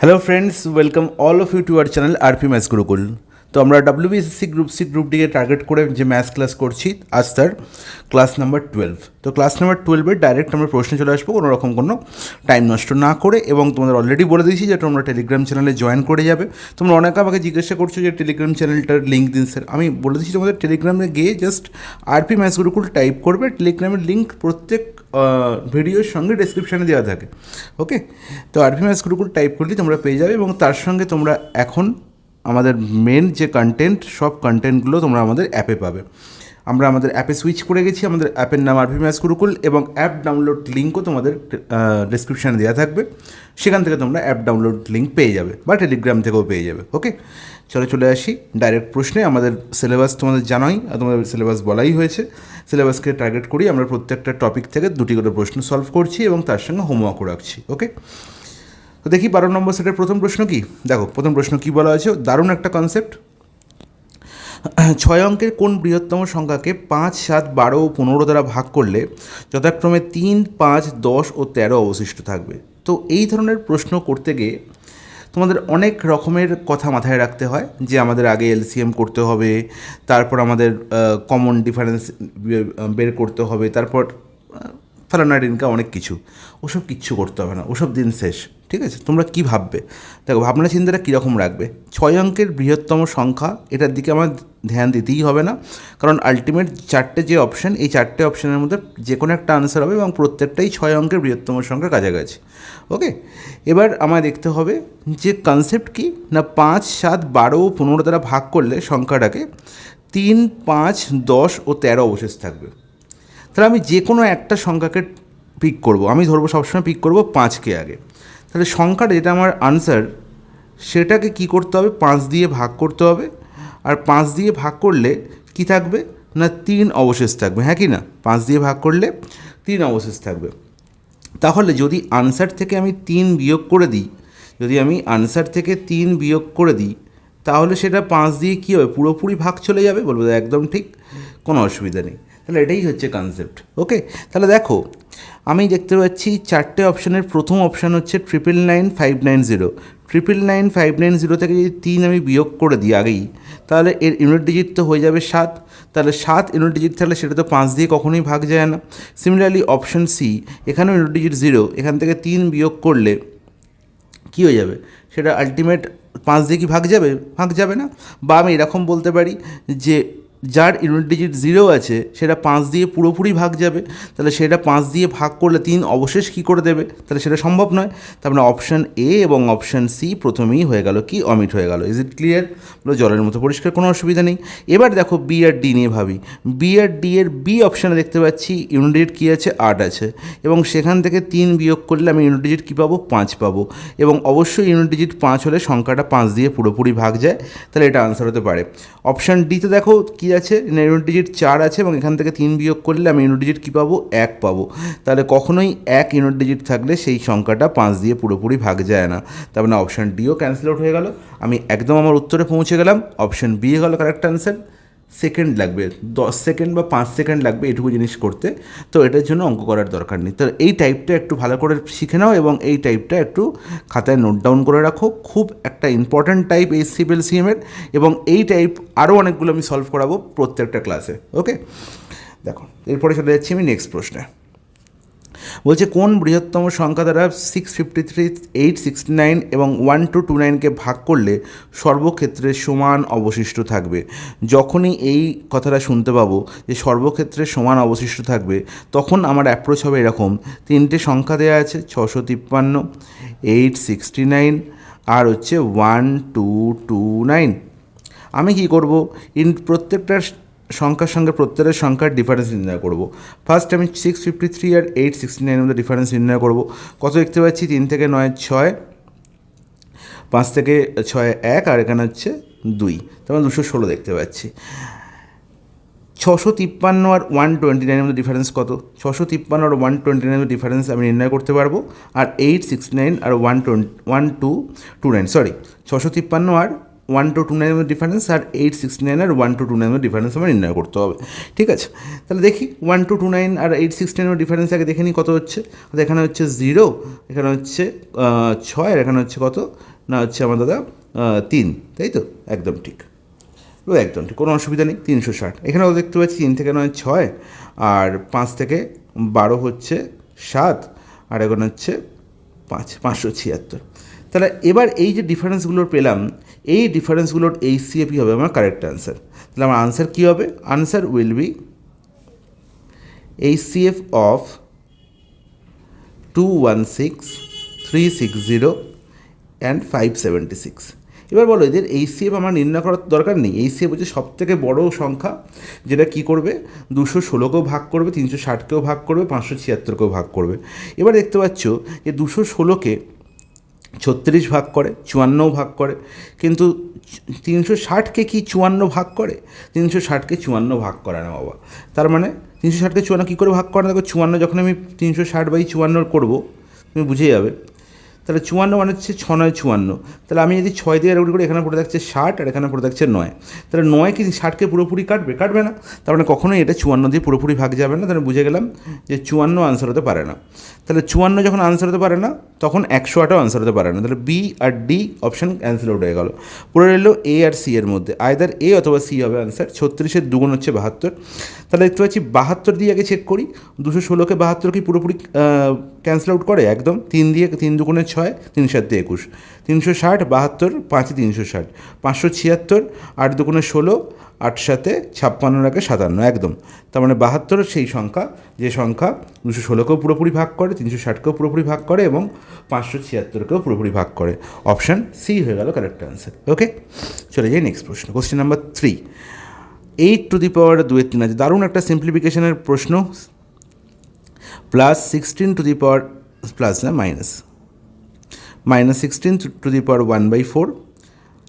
Hello friends, welcome all of you to our channel RP maths Gurukul. তো আমরা WBSSC group decay target করে যে maths class করছি, আজ তার ক্লাস নাম্বার 12। তো ক্লাস নাম্বার 12-এর ডাইরেক্ট আমরা প্রশ্নে চলে আসবো, কোনো রকম কোনো টাইম নষ্ট না করে। এবং তোমাদের অলরেডি বলে দিয়েছি যে তোমরা টেলিগ্রাম চ্যানেলে জয়েন করে যাবে। তোমরা অনেকে আমাকে জিজ্ঞাসা করছো যে টেলিগ্রাম চ্যানেলটার লিঙ্ক দিন স্যার। আমি বলে দিচ্ছি তোমাদের টেলিগ্রামে গিয়ে just RP maths Gurukul type করবে। টেলিগ্রামের লিঙ্ক প্রত্যেক ভিডিওর সঙ্গে ডেসক্রিপশানে দেওয়া থাকে। ওকে, তো আরপি ম্যাথস গুরুকুল টাইপ করলেই তোমরা পেয়ে যাবে এবং তার সঙ্গে তোমরা এখন আমাদের মেন যে কন্টেন্ট, সব কন্টেন্টগুলো তোমরা আমাদের অ্যাপে পাবে। আমরা আমাদের অ্যাপে সুইচ করে গেছি। আমাদের অ্যাপের নাম আরপি ম্যাথস গুরুকুল এবং অ্যাপ ডাউনলোড লিঙ্কও তোমাদের ডেসক্রিপশানে দেওয়া থাকবে। সেখান থেকে তোমরা অ্যাপ ডাউনলোড লিঙ্ক পেয়ে যাবে বা টেলিগ্রাম থেকেও পেয়ে যাবে। ওকে, চলে আসি ডাইরেক্ট প্রশ্নে। আমাদের সিলেবাস তোমাদের জানাই, তোমাদের সিলেবাস বলাই হয়েছে। সিলেবাসকে টার্গেট করি আমরা প্রত্যেকটা টপিক থেকে 2টি করে প্রশ্ন সলভ করছি এবং তার সঙ্গে হোমওয়ার্কও রাখছি। ওকে, তো দেখি 12 নম্বর সেটের প্রথম প্রশ্ন কি। দেখো, প্রথম প্রশ্ন কি বলা আছে, দারুণ একটা কনসেপ্ট। 6 অঙ্কের কোন বৃহত্তম সংখ্যাকে 5, 7, 12 ও 15 দ্বারা ভাগ করলে যথাক্রমে 3, 5, 10 ও 13 অবশিষ্ট থাকবে। তো এই ধরনের প্রশ্ন করতে গিয়ে তোমাদের অনেক রকমের কথা মাথায় রাখতে হয়, যে আমাদের আগে এলসিএম করতে হবে, তারপর আমাদের কমন ডিফারেন্স বের করতে হবে, তারপর ফালানা রিনকা অনেক কিছু। ওসব কিচ্ছু করতে হবে না, ওসব দিন শেষ। ঠিক আছে, তোমরা কি ভাববে, দেখো ভাবনা চিন্তাটা কীরকম রাখবে। 6 অঙ্কের বৃহত্তম সংখ্যা, এটার দিকে আমার ধ্যান দিতেই হবে না, কারণ আলটিমেট 4টে যে অপশান, এই 4টে অপশানের মধ্যে যে কোনো একটা আনসার হবে এবং প্রত্যেকটাই 6 অঙ্কের বৃহত্তম সংখ্যার কাছাকাছি। ওকে, এবার আমায় দেখতে হবে যে কনসেপ্ট কি না, 5, 7, 12 ও 15 দ্বারা ভাগ করলে সংখ্যাটাকে 3, 5, 10 ও 13 অবশেষ থাকবে। তাহলে আমি যে কোনো একটা সংখ্যাকে পিক করব, আমি ধরবো সবসময় পিক করব 5কে আগে। তাহলে সংখ্যাটা যেটা আমার আনসার, সেটাকে কি করতে হবে, 5 দিয়ে ভাগ করতে হবে। আর 5 দিয়ে ভাগ করলে কি থাকবে না, 3 অবশেষ থাকবে। হ্যাঁ কি না, 5 দিয়ে ভাগ করলে 3 অবশেষ থাকবে। তাহলে যদি আনসার থেকে আমি 3 বিয়োগ করে দিই, যদি আমি আনসার থেকে 3 বিয়োগ করে দিই, তাহলে সেটা 5 দিয়ে কী হবে, পুরোপুরি ভাগ চলে যাবে। বলবো একদম ঠিক, কোনো অসুবিধা নেই। তাহলে এটাই হচ্ছে কনসেপ্ট। ওকে, তাহলে দেখো আমি দেখতে পাচ্ছি 4টে অপশানের প্রথম অপশান হচ্ছে 999,590। 999,590 থেকে যদি 3 আমি বিয়োগ করে দিই আগেই, তাহলে এর ইউনিট ডিজিট তো হয়ে যাবে 7। তাহলে 7 ইউনিট ডিজিট থাকলে সেটা তো 5 দিয়ে কখনোই ভাগ যায় না। সিমিলারলি অপশান সি, এখানেও ইউনিট ডিজিট 0, এখান থেকে 3 বিয়োগ করলে কী হয়ে যাবে, সেটা আলটিমেট 5 দিয়ে কি ভাগ যাবে, ভাগ যাবে না। বা আমি এরকম বলতে পারি যে যার ইউনিট ডিজিট 0 আছে সেটা 5 দিয়ে পুরোপুরি ভাগ যাবে। তাহলে সেটা 5 দিয়ে ভাগ করলে 3 অবশেষ কী করে দেবে, তাহলে সেটা সম্ভব নয়। তার মানে অপশান এ এবং অপশান সি প্রথমেই হয়ে গেল কি, অমিট হয়ে গেল। Is it clear? বলো জলের মতো পরিষ্কার, কোনো অসুবিধা নেই। এবার দেখো বি আর ডি নিয়ে ভাবি। বি আর ডি এর বি অপশানে দেখতে পাচ্ছি ইউনিট ডিজিট কী আছে, 8 আছে, এবং সেখান থেকে 3 বিয়োগ করলে আমি ইউনিট ডিজিট কী পাবো, 5 পাবো। এবং অবশ্যই ইউনিট ডিজিট 5 হলে সংখ্যাটা 5 দিয়ে পুরোপুরি ভাগ যায়, তাহলে এটা আনসার হতে পারে। অপশান ডিতে দেখো কী আছে, ইউনিট ডিজিট 4 আছে এবং এখান থেকে 3 বিয়োগ করলে আমি ইউনিট ডিজিট কী পাবো, 1 পাবো। তাহলে কখনোই 1 ইউনিট ডিজিট থাকলে সেই সংখ্যাটা 5 দিয়ে পুরোপুরি ভাগ যায় না। তার মানে অপশান ডিও ক্যান্সেল আউট হয়ে গেল। আমি একদম আমার উত্তরে পৌঁছে গেলাম। অপশান বি হয়ে গেল কারেক্ট আনসার। সেকেন্ড লাগবে 10 সেকেন্ড বা 5 সেকেন্ড লাগবে এটুকু জিনিস করতে, তো এটার জন্য অঙ্ক করার দরকার নেই। তো এই টাইপটা একটু ভালো করে শিখে নাও এবং এই টাইপটা একটু খাতায় নোট ডাউন করে রাখো। খুব একটা ইম্পর্ট্যান্ট টাইপ এই সিএমের, এবং এই টাইপ আরও অনেকগুলো আমি সলভ করাবো প্রত্যেকটা ক্লাসে। ওকে, দেখো এরপরে চলে যাচ্ছি আমি নেক্সট প্রশ্নে। বলছে কোন বৃহত্তম সংখ্যা দ্বারা 653, 869 এবং 1229কে ভাগ করলে সর্বক্ষেত্রে সমান অবশিষ্ট থাকবে। যখনই এই কথাটা শুনতে পাবো যে সর্বক্ষেত্রে সমান অবশিষ্ট থাকবে, তখন আমার অ্যাপ্রোচ হবে এরকম। 3টে সংখ্যা দেওয়া আছে, 653, 869 আর হচ্ছে 1229। আমি কি করব, প্রত্যেকটার সংখ্যার সঙ্গে প্রত্যেকের সংখ্যার ডিফারেন্স নির্ণয় করব। ফার্স্ট আমি 653 আর 869 মধ্যে ডিফারেন্স নির্ণয় করব। কত দেখতে পাচ্ছি, 3 থেকে 9 6, 5 থেকে 6 1, আর এখানে হচ্ছে 2, তারপর 216 দেখতে পাচ্ছি। 653 আর 129 মধ্যে ডিফারেন্স কত, 653 আর 129 মধ্যে ডিফারেন্স আমি নির্ণয় করতে পারবো। আর 869 আর 1229, সরি 653 আর 1229 ডিফারেন্স আর 869 আর 1229 ডিফারেন্স আমার নির্ণয় করতে হবে। ঠিক আছে, তাহলে দেখি 1229 আর 869 ডিফারেন্স আগে দেখে নিই কত হচ্ছে। এখানে হচ্ছে 0, এখানে হচ্ছে 6, আর এখানে হচ্ছে কত না হচ্ছে আমার দাদা 3, তাই তো? একদম ঠিক, একদম ঠিক, কোনো অসুবিধা নেই। 360, এখানেও দেখতে পাচ্ছি 3 থেকে 9 6, আর 5 থেকে 12 হচ্ছে 7, আর এখন হচ্ছে 576। তাহলে এবার এই যে ডিফারেন্সগুলো পেলাম, এই ডিফারেন্সগুলোর এইচসিএফই হবে আমার কারেক্ট আনসার। তাহলে আমার আনসার কী হবে? Answer will be HCF of 216, 360 and 576। এবার বলো এদের এইচসিএফ আমার নির্ণয় করার দরকার নেই। এইচসিএফ হচ্ছে সবথেকে বড় সংখ্যা, যেটা কী করবে? 216কেও ভাগ করবে, 360কেও ভাগ করবে, 576কেও ভাগ করবে। এবার দেখতে পাচ্ছ যে 216কে 36 ভাগ করে, 54 ভাগ করে, কিন্তু 360কে কি 54 ভাগ করে? 360কে 54 ভাগ করে না বাবা। তার মানে 360কে 54 কী করে ভাগ করে না? দেখো 54 যখন আমি 360/54 করবো, তুমি বুঝে যাবে। তাহলে 54 মানে হচ্ছে 6 9 54। তাহলে আমি যদি 6 দিয়ে রুট করি, এখানে পড়ে থাকছে 60 আর এখানে পড়ে থাকছে 9। তাহলে 9 কি 60কে পুরোপুরি কাটবে না। তার মানে কখনোই এটা 54 দিয়ে পুরোপুরি ভাগ যাবে না। তাহলে বুঝে গেলাম যে 54 আনসার হতে পারে না। তাহলে 54 যখন আনসার হতে পারে না, তখন 108ও আনসার হতে পারে না। তাহলে বি আর ডি অপশান ক্যান্সেল আউট হয়ে গেল। পড়ে রইল এ আর সি এর মধ্যে, আইদার এ অথবা সি হবে আনসার। 36-এর 2 গুণ হচ্ছে 72। তাহলে দেখতে পাচ্ছি 72 দিয়ে আগে চেক করি, 216কে 72 কি পুরোপুরি ক্যান্সেল আউট করে? একদম। 3 দিয়ে 3 2 6, 3 7 21, 360, 72, 5 360, 576, 8 2 16, 8 7 56, 57, একদম। তার মানে 72 সেই সংখ্যা, যে সংখ্যা 216কেও পুরোপুরি ভাগ করে, 360কেও পুরোপুরি ভাগ করে এবং 576কেও পুরোপুরি ভাগ করে। অপশান সি হয়ে গেল কারেক্ট আনসার। ওকে, চলে যাই নেক্সট প্রশ্ন। Question number 3, 8 to the power 2/3 আছে। দারুণ একটা সিম্পলিফিকেশনের প্রশ্ন। Plus 16 to the power plus না মাইনাস 16 টু দি পাওয়ার 1/4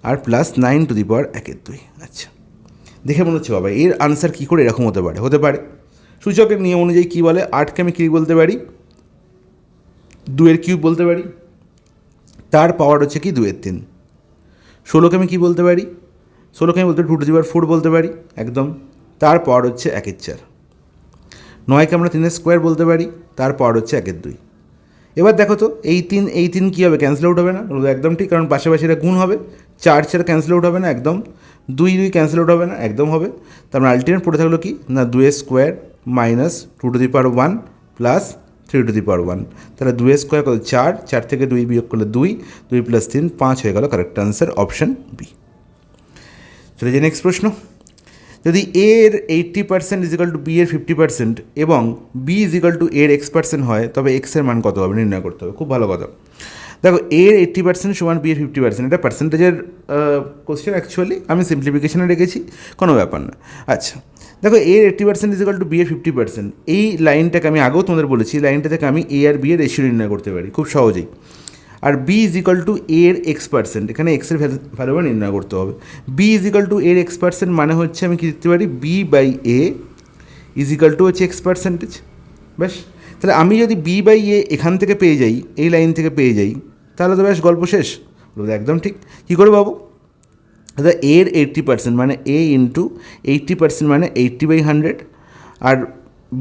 আর প্লাস 9 টু দি পাওয়ার 1/2। আচ্ছা, দেখে মনে হচ্ছে বাবা এর আনসার কী করে এরকম হতে পারে। সূচকের নিয়ম অনুযায়ী কী বলে? 8কে আমি কী বলতে পারি? 2 কিউব বলতে পারি। তার পাওয়ার হচ্ছে কি 2/3। 16কে আমি কী বলতে পারি? 16কে আমি বলতে পারি 2 টু দি পাওয়ার 4 বলতে পারি, একদম। তার পাওয়ার হচ্ছে 1/4। 9কে আমরা 3 স্কোয়ার বলতে পারি, তার পাওয়ার হচ্ছে 1/2। এবার দেখো তো এই 3 কী হবে? ক্যান্সেল আউট হবে না? একদম ঠিক, কারণ পাশাপাশি এটা গুণ হবে। 4 ক্যান্সেল আউট হবে না? একদম। 2 ক্যান্সেল আউট হবে না? একদম হবে। তার মানে আলটিমেট পড়ে থাকলো কি না 2 square minus 2 to the power 1 plus 3 to the power 1। তাহলে 2 স্কোয়ার কত? 4 থেকে 2 বিয়োগ করলে 2 প্লাস 3 5 হয়ে গেল কারেক্ট আনসার, অপশান বি। চলে যাই নেক্সট প্রশ্ন। যদি এ এর 80% ইজিক্যাল টু বি এর 50% এবং বি ইজিক্যাল টু এর x% হয়, তবে এক্সের মান কত হবে নির্ণয় করতে হবে। খুব ভালো কথা। দেখো এর 80% সমান বি এর 50%, এটা পার্সেন্টেজের কোশ্চেন। অ্যাকচুয়ালি আমি সিম্পলিফিকেশনে রেখেছি, কোনো ব্যাপার না। আচ্ছা দেখো এর 80% ইজিক্যাল টু বি এর 50%, এই লাইনটাকে আমি আগেও তোমাদের বলেছি, এই লাইনটা থেকে আমি এ আর বি এর রেশিও নির্ণয় করতে পারি খুব সহজেই। আর বি ইজ ইকাল টু এর x%, এখানে এক্সের ভ্যালু নির্ণয় করতে হবে। বি ইজ ইকাল টু এর x% মানে হচ্ছে আমি কী লিখতে পারি? B by A is equal to হচ্ছে x%। ব্যাস, তাহলে আমি যদি বি বাই এ এখান থেকে পেয়ে যাই, এই লাইন থেকে পেয়ে যাই, তাহলে তো ব্যাস গল্প শেষ। একদম ঠিক। কী করে পাবো? দাদা এর 80% মানে এ ইন্টু 80% মানে 80/100, আর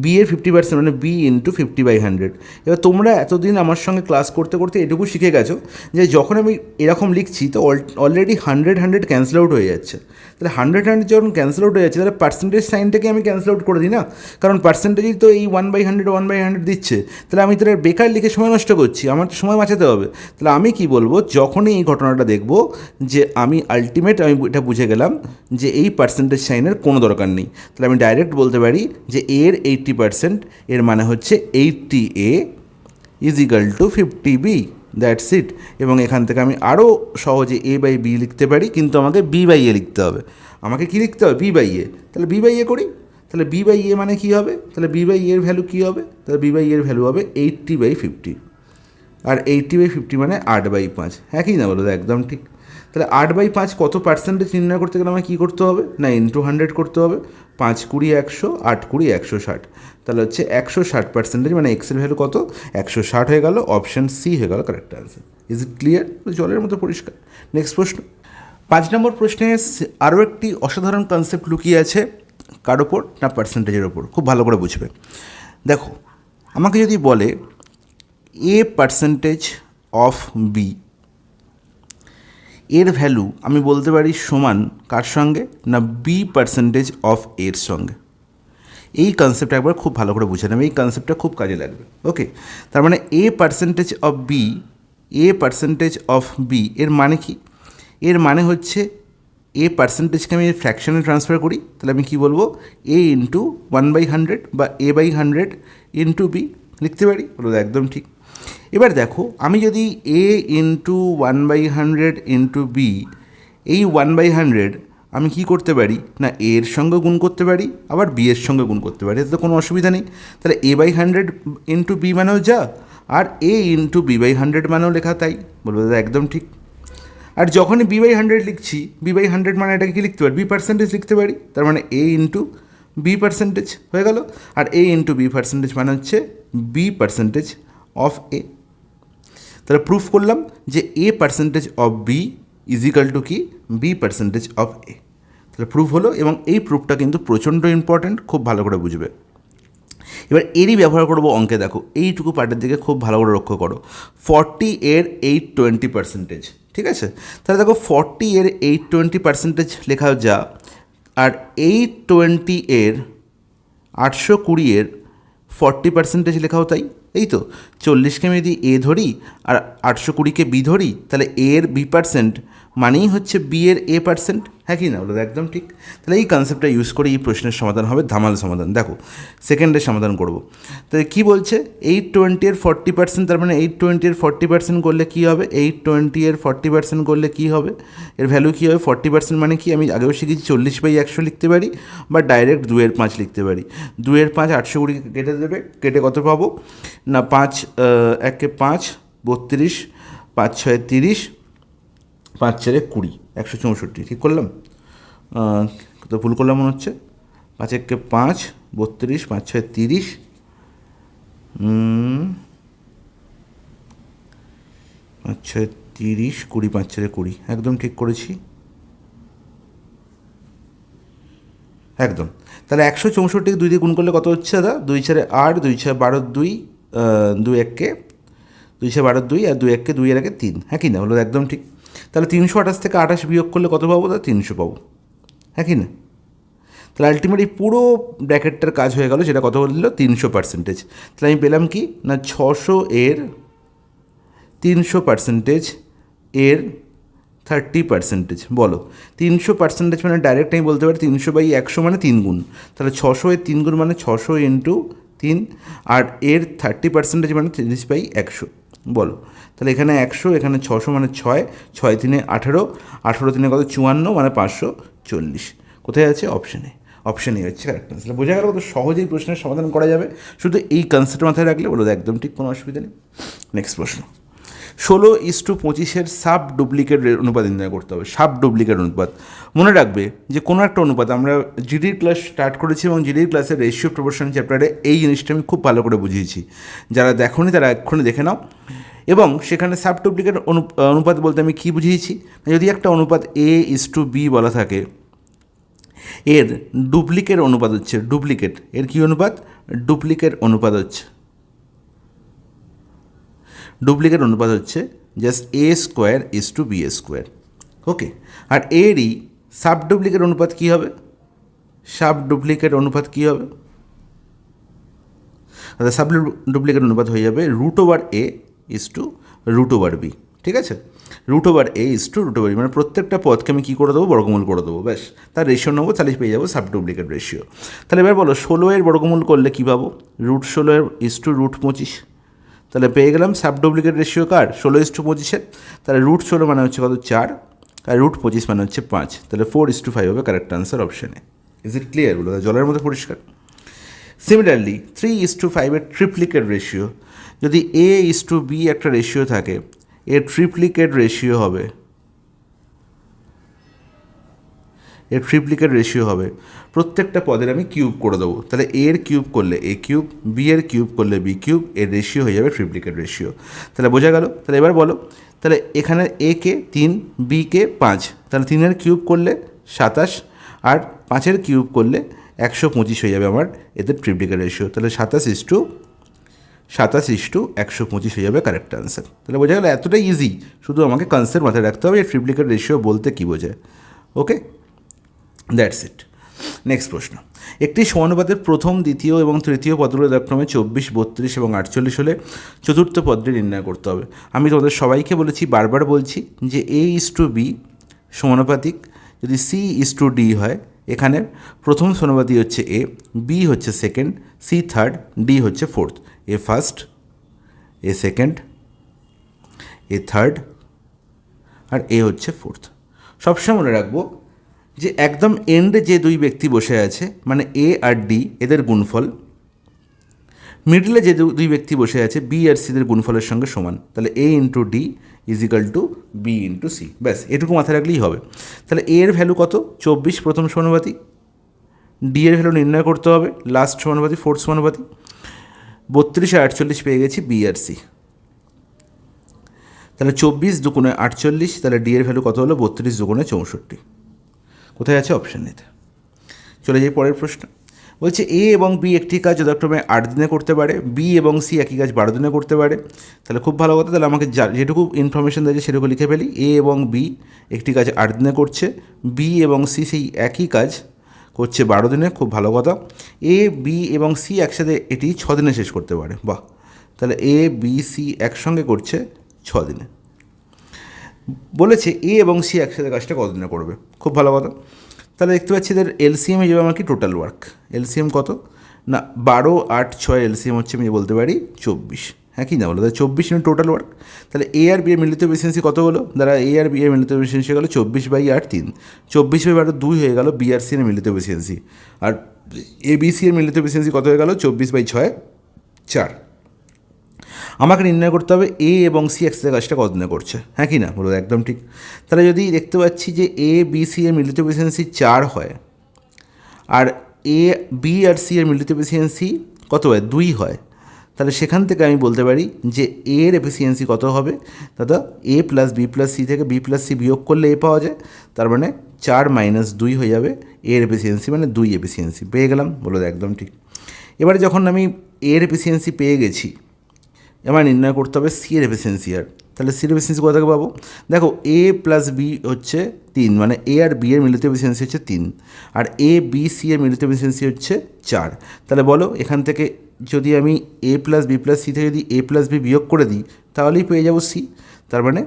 বি এর 50% মানে বি ইন্টু 50/100। এবার তোমরা এতদিন আমার সঙ্গে ক্লাস করতে করতে এটুকু শিখে গেছো যে যখন আমি এরকম লিখছি তো অলরেডি 100 ক্যান্সেল আউট হয়ে যাচ্ছে। তাহলে 100 যখন ক্যান্সেল আউট হয়ে যাচ্ছে, তাহলে পার্সেন্টেজ সাইনটাকে আমি ক্যান্সেল আউট করে দিই না, কারণ পার্সেন্টেজই তো এই 1/100 দিচ্ছে। তাহলে আমি তাহলে বেকার লিখে সময় নষ্ট করছি, আমার তো সময় বাঁচাতে হবে। তাহলে আমি কি বলবো, যখনই এই ঘটনাটা দেখব যে আমি আলটিমেট আমি এটা বুঝে গেলাম যে এই পার্সেন্টেজ সাইনের কোনো দরকার নেই, তাহলে আমি ডাইরেক্ট বলতে পারি যে এর 80% এর মানে হচ্ছে 80A is equal two 50B, that's it. এবং এখান থেকে আমি আরও সহজে এ বাই বি লিখতে পারি, কিন্তু আমাকে বি বাই এ লিখতে হবে। আমাকে কী লিখতে হবে? বি বাই এ। তাহলে বি বাই এ করি। তাহলে বি বাই এ মানে কী হবে? তাহলে বি বাই এর ভ্যালু কী হবে? তাহলে বি বাই এর ভ্যালু হবে 80/50, আর 80/50 মানে 8/5। হ্যাঁ কি না বলো? একদম ঠিক। তাহলে 8/5 কত পার্সেন্টেজ নির্ণয় করতে গেলে আমাকে কী করতে হবে না ইন্টু 100 করতে হবে। 5 20 100, 8 20 160, তাহলে হচ্ছে 160% মানে এক্সের ভ্যালু কত? 160 হয়ে গেল। অপশান সি হয়ে গেল correct answer. Is it clear? জলের মতো পরিষ্কার। নেক্সট প্রশ্ন। 5 নম্বর প্রশ্নে আরও একটি অসাধারণ কনসেপ্ট লুকিয়ে আছে, কার ওপর না পার্সেন্টেজের ওপর। খুব ভালো করে বুঝবে। দেখো আমাকে যদি বলে এ পার্সেন্টেজ অফ বি এর ভ্যালু আমি বলতে পারি সমান কার সঙ্গে, না বি পার্সেন্টেজ অফ এর সঙ্গে। এই কনসেপ্টটা একবার খুব ভালো করে বুঝে নেবে, এই কনসেপ্টটা খুব কাজে লাগবে। ওকে, তার মানে A percentage of B, A percentage of B এর মানে কি? এর মানে হচ্ছে এ পার্সেন্টেজকে আমি ফ্র্যাকশনে ট্রান্সফার করি, তাহলে আমি কী বলবো, এ ইন্টু 1/100 বা এ বাই 100 ইন্টু বি লিখতে পারি, বলো একদম ঠিক। এবার দেখো, আমি যদি এ ইন্টু 1/100 ইন্টু বি, এই 1/100 আমি কি করতে পারি, না এর সঙ্গে গুণ করতে পারি, আবার বি এর সঙ্গে গুণ করতে পারি, এতে তো কোনো অসুবিধা নেই। তাহলে a/100 ইন্টু বি মানেও যা, আর এ ইন্টু b/100 মানেও লেখা তাই, বলবো দাদা একদম ঠিক। আর যখনই b/100 লিখছি, b/100 মানে এটাকে কি লিখতে পারি, বি পার্সেন্টেজ লিখতে পারি, তার মানে এ ইন্টু বি পার্সেন্টেজ হয়ে গেল। আর এ ইন্টু বি পার্সেন্টেজ মানে হচ্ছে বি পার্সেন্টেজ অফ এ। তাহলে প্রুফ করলাম যে A percentage of B is equal to কি, বি পার্সেন্টেজ অফ এ। তাহলে প্রুফ হলো, এবং এই প্রুফটা কিন্তু প্রচণ্ড ইম্পর্ট্যান্ট, খুব ভালো করে বুঝবে। এবার এরই ব্যবহার করবো অঙ্কে। দেখো এইটুকু পার্টের দিকে খুব ভালো করে লক্ষ্য করো, 40 এর 820%, ঠিক আছে? তাহলে দেখো 40 এর 820% লেখা যা, আর 820 এর 820 এর 40% লেখাও তাই, এই তো। 40কে আমি যদি এ ধরি আর 820কে বি ধরি, তাহলে এর বি পার্সেন্ট মানেই হচ্ছে বি এর এ পার্সেন্ট, হ্যাঁ কি না, বলো একদম ঠিক। তাহলে এই কনসেপ্টটা ইউজ করে এই প্রশ্নের সমাধান হবে ধামাল সমাধান। দেখো সেকেন্ডের সমাধান করব। তাহলে কী বলছে, 820 এর 40%, তার মানে 820 এর 40% করলে কী হবে, 820 এর 40% করলে কী হবে, এর ভ্যালু কী হবে, 40% মানে কি, আমি আগেও শিখেছি 40/100 লিখতে পারি, বা ডাইরেক্ট 2/5 লিখতে পারি। 2/5 820 কেটে দেবে, কেটে কত পাবো, না 5 1 5 32, 5 6 30, 5 4 20, 164, ঠিক করলাম? তো ভুল করলাম মনে হচ্ছে, 5 1 5 32, 5 6 30, 5 6 30, 20, 5 4 20, একদম ঠিক করেছি, একদম। তাহলে 164কে 2 দিয়ে গুণ করলে কত হচ্ছে দাদা, 2 4 8, 2 6 12, 2 2 1 2 6 12, 2 আর 2 1 2 এর আগে 3, হ্যাঁ কি না, হলো একদম ঠিক। তাহলে 328 থেকে 28 বিয়োগ করলে কত পাবো দাদা, 300 পাবো, হ্যাঁ কি না? তাহলে আলটিমেটলি পুরো ব্র্যাকেটটার কাজ হয়ে গেল, যেটা কত বললো, 300%। তাহলে আমি পেলাম কি, না 600 এর 300% এর 30%। বলো 300% মানে ডাইরেক্ট আমি বলতে পারি 300/100 মানে 3 গুণ, তাহলে 600 এর 3 গুণ মানে 600 ইন্টু 3, আর এর 30% মানে 30/100। বলো তাহলে এখানে 100, এখানে 600 মানে 6, 6 3 18, 18 3 কত 54, মানে 540। কোথায় আছে, অপশানে। অপশানই হচ্ছে কারেক্ট আনসার। বোঝা গেল কত সহজেই প্রশ্নের সমাধান করা যাবে, শুধু এই কনসেপ্ট মাথায় রাখলে বলো একদম ঠিক, কোনো অসুবিধা নেই। নেক্সট প্রশ্ন, 16:25 সাব ডুপ্লিকেট অনুপাত নির্ণয় করতে হবে। সাব ডুপ্লিকেট অনুপাত মনে রাখবে যে কোনো একটা অনুপাত, আমরা জিডির ক্লাস স্টার্ট করেছি এবং জিডির ক্লাসের রেশিও প্রপোর্শন চ্যাপ্টারে এই জিনিসটা আমি খুব ভালো করে বুঝিয়েছি, যারা দেখোনি তারা এক্ষুনি দেখে নাও। এবং সেখানে সাব ডুপ্লিকেট অনুপাত বলতে আমি কী বুঝিয়েছি, যদি একটা অনুপাত A:B বলা থাকে, এর ডুপ্লিকেট অনুপাত হচ্ছে, ডুপ্লিকেট এর কী অনুপাত, ডুপ্লিকেট অনুপাত হচ্ছে, ডুপ্লিকেট অনুপাত হচ্ছে জাস্ট A² ওকে। আর এরই সাব ডুপ্লিকেট অনুপাত কী হবে, সাব ডুপ্লিকেট অনুপাত কী হবে, অর্থাৎ সাব ডুপ্লিকেট অনুপাত হয়ে যাবে √A:√B, ঠিক আছে? √A:√B মানে প্রত্যেকটা পদকে আমি কী করে দেবো, বর্গমূল করে দেবো, ব্যাস তার রেশিও নেবো, তাহলে পেয়ে যাবো সাব ডুপ্লিকেট রেশিও। তাহলে এবার বলো 16 এর বর্গমূল করলে কী পাবো, √16 তাহলে পেয়ে গেলাম সাব ডুপ্লিকেট রেশিও কার, 16:25। তাহলে √16 মানে হচ্ছে কত 4, আর √25 মানে হচ্ছে 5, তাহলে 4:5 হবে কারেক্ট আনসার অপশানে। ইজ ইট ক্লিয়ার, বলো জলের মধ্যে পরিষ্কার। সিমিলারলি 3:5 এর ট্রিপ্লিকেট রেশিও, যদি A:B একটা রেশিও থাকে, এর ট্রিপ্লিকেট রেশিও হবে, এর ট্রিপ্লিকেট রেশিও হবে প্রত্যেকটা পদের আমি কিউব করে দেবো, তাহলে A এর কিউব করলে A3, B এর কিউব করলে B3, এর রেশিও হয়ে যাবে ট্রিপ্লিকেট রেশিও। তাহলে বোঝা গেল। তাহলে এবার বলো, তাহলে এখানে A কে 3, B কে 5, তাহলে 3 এর কিউব করলে 27, আর 5 এর কিউব করলে 125 হয়ে যাবে আমার এদের ট্রিপ্লিকেট রেশিও। তাহলে 27:27 27:125 হয়ে যাবে কারেক্ট অ্যান্সার। তাহলে বোঝা গেল এতটাই ইজি, শুধু আমাকে কনসেপ্ট মাথায় রাখতে হবে ট্রিপ্লিকেট রেশিও বলতে কী বোঝায়। ওকে, দ্যাটস ইট। নেক্সট প্রশ্ন, একটি সমানুপাতের প্রথম, দ্বিতীয় এবং তৃতীয় পদগুলো যথাক্রমে 24, 32 এবং 48 হলে চতুর্থ পদটি নির্ণয় করতে হবে। আমি তোমাদের সবাইকে বলেছি, বারবার বলছি যে A:B সমানুপাতিক যদি C:D হয়, এখানে প্রথম সমানুপাতি হচ্ছে A, B হচ্ছে সেকেন্ড, C থার্ড, D হচ্ছে fourth. A first, A second, A third, আর A হচ্ছে ফোর্থ। সবসময় মনে রাখবো যে একদম এন্ডে যে দুই ব্যক্তি বসে আছে মানে A আর D এদের গুণফল, মিডলে যে দুই ব্যক্তি বসে আছে B আর C দের গুণফলের সঙ্গে সমান। তাহলে A × D = B × C, ব্যাস এটুকু মাথায় রাখলেই হবে। তাহলে A এর ভ্যালু কত? 24 প্রথম সমানুপাতি, D এর ভ্যালু নির্ণয় করতে হবে লাস্ট সমানুপাতি, ফোর্থ সমানুপাতি। 32 আর 48 পেয়ে গেছি B আর C। তাহলে 24 × 48, তাহলে D এর ভ্যালু কত হলো? 32 × 64। কোথায় আছে? অপশান নিতে। চলে যাই পরের প্রশ্ন। বলছে A এবং B একটি কাজ যথাক্রমে 8 দিনে করতে পারে, B এবং C একই কাজ 12 দিনে করতে পারে। তাহলে খুব ভালো কথা, তাহলে আমাকে যেটুকু ইনফরমেশন দিয়েছে সেটুকু লিখে ফেলি। A এবং B একটি কাজ 8 দিনে করছে, B এবং C সেই একই কাজ করছে 12 দিনে। খুব ভালো কথা। A, B এবং C একসাথে এটি 6 দিনে শেষ করতে পারে। বাহ, তাহলে A, B, C একসঙ্গে করছে 6 দিনে। বলেছে A এবং C একসাথে কাজটা কতদিনে করবে। খুব ভালো কথা। তাহলে দেখতে পাচ্ছি এদের এলসিএম হয়ে যাবে আমার কি? Total work. এলসিএম কত না? 12, 8, 6 এলসিএম হচ্ছে আমি বলতে পারি 24। হ্যাঁ কি না বলো? তাহলে 24 টোটাল ওয়ার্ক। তাহলে A আর B এর মিলিত এফিসিয়েন্সি কত হলো? দ্বারা A আর B এর মিলিত এফিসিয়েন্সি হয়ে গেলো 24/8, 3। 24/12 2 হয়ে গেল B আর C এর মিলিত এফিসিয়েন্সি। আর ABC এর মিলিত এফিসিয়েন্সি কত হয়ে গেল? 24/6, 4। আমাকে নির্ণয় করতে হবে A এবং C একসাথে কাজটা কতদিনে করছে। হ্যাঁ কি না বলো? একদম ঠিক। তাহলে যদি দেখতে পাচ্ছি যে A, B, C এর মিলিত এফিসিয়েন্সি 4 হয়, আর A, B আর C এর মিলিত এফিসিয়েন্সি কত হয়? 2 হয়, তাহলে সেখান থেকে আমি বলতে পারি যে A এর এফিসিয়েন্সি কত হবে? দাদা A + B + C থেকে B + C বিয়োগ করলে A পাওয়া যায়, তার মানে 4 - 2 হয়ে যাবে A এর এফিসিয়েন্সি, মানে 2 এফিসিয়েন্সি পেয়ে গেলাম। বলো একদম ঠিক। এবারে যখন আমি A এর এফিসিয়েন্সি পেয়ে গেছি, এবার নির্ণয় করতে হবে সি এর এফিসিয়েন্সি। আর তাহলে সি এর এফিসিয়েন্সি কোথা থেকে পাবো? দেখো A + B হচ্ছে 3, মানে A আর B এর মিলিত এফিসিয়েন্সি হচ্ছে 3, আর A, B, C এর মিলিত এফিসিয়েন্সি হচ্ছে 4। তাহলে বলো এখান থেকে যদি আমি A + B + C থেকে যদি A + B বিয়োগ করে দিই, তাহলেই পেয়ে যাবো সি। তার মানে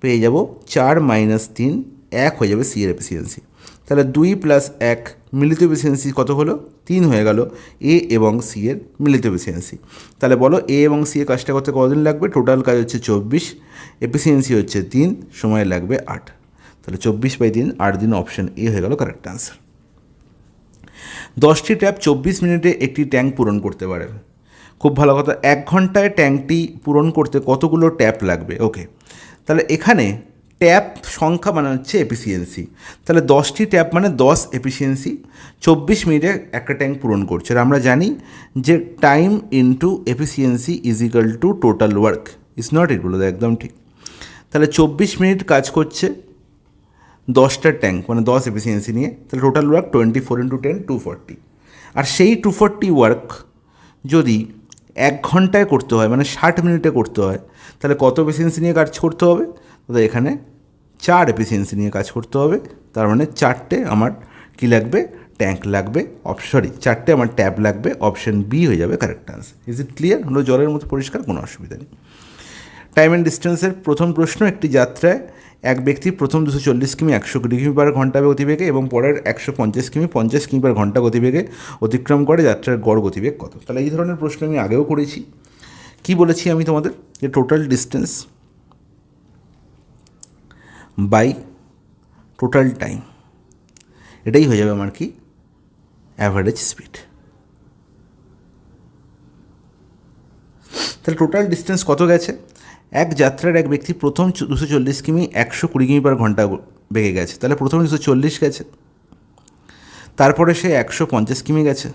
পেয়ে যাব 4 - 3, 1 হয়ে যাবে সি এর এফিসিয়েন্সি। তাহলে 2 + 1 মিলিত এফিসিয়েন্সি কত হলো? 3 হয়ে গেল A এবং C এর মিলিত এফিসিয়েন্সি। তাহলে বলো A এবং C এর কাজটা করতে কতদিন লাগবে? টোটাল কাজ হচ্ছে 24, এফিসিয়েন্সি হচ্ছে 3, সময় লাগবে 8। তাহলে 24/3, 8 দিন। অপশান এ হয়ে গেল কারেক্ট আনসার। 10টি ট্যাপ 24 মিনিটে একটি ট্যাঙ্ক পূরণ করতে পারে। খুব ভালো কথা। 1 ঘন্টায় ট্যাঙ্কটি পূরণ করতে কতগুলো ট্যাপ লাগবে? ওকে, তাহলে এখানে ট্যাপ সংখ্যা মানে হচ্ছে এফিসিয়েন্সি। তাহলে 10টি ট্যাপ মানে 10 এফিসিয়েন্সি, 24 মিনিটে একটা ট্যাঙ্ক পূরণ করছে। আর আমরা জানি যে time into efficiency = total work. Is not it? বলো একদম ঠিক। তাহলে 24 মিনিট কাজ করছে 10টা ট্যাঙ্ক, মানে 10 এফিসিয়েন্সি নিয়ে। তাহলে টোটাল ওয়ার্ক 24 × 10, 240। আর সেই 240 ওয়ার্ক যদি 1 ঘন্টায় করতে হয়, মানে 60 মিনিটে করতে হয়, তাহলে কত এফিসিয়েন্সি নিয়ে কাজ করতে হবে? তাহলে এখানে 4 এফিসিয়েন্সি নিয়ে কাজ করতে হবে। তার মানে 4টে আমার কী লাগবে? ট্যাঙ্ক লাগবে। 4টে আমার ট্যাপ লাগবে। অপশান বি হয়ে যাবে correct answer. Is it clear? হলো জলের মতো পরিষ্কার, কোনো অসুবিধা নেই। টাইম অ্যান্ড ডিস্টেন্সের প্রথম প্রশ্ন। একটি যাত্রায় এক ব্যক্তি প্রথম 240 কিমি 100 কিমি/ঘন্টা গতিবেগে এবং পরের 150 কিমি 50 কিমি/ঘন্টা গতিবেগে অতিক্রম করে, যাত্রার গড় গতিবেগ কত? তাহলে এই ধরনের প্রশ্ন আমি আগেও করেছি। কি বলেছি আমি তোমাদের? যে total distance by total time, এটাই হয়ে যাবে আমার কি? Average speed. তাহলে টোটাল ডিস্টেন্স কত গেছে? এক যাত্রার এক ব্যক্তি প্রথম 240 কিমি 120 কিমি/ঘন্টা বেগে গেছে। তাহলে প্রথমে 240 গেছে, তারপরে সে 150 কিমি গেছে।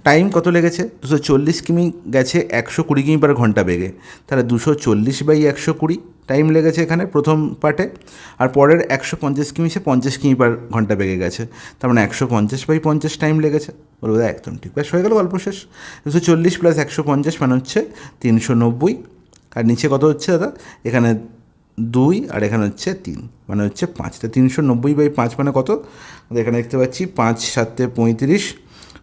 টাইম কত লেগেছে? 240 কিমি গেছে 120 কিমি/ঘন্টা বেগে। তাহলে 240/120, টাইম লেগেছে এখানে প্রথম পার্টে, আর পরের 150 কিমি সে 50 কিমি পার ঘন্টা বেগে গেছে, তার মানে 150/50 টাইম লেগেছে। বলবো একদম ঠিক, ব্যাস হয়ে গেল, গল্প শেষ। 240 + 150 মানে হচ্ছে 390, আর নিচে কত হচ্ছে দাদা, এখানে 2 আর এখানে হচ্ছে 3 মানে হচ্ছে 5, তো 390/5 মানে কত, এখানে দেখতে পাচ্ছি 5 × 7 = 35,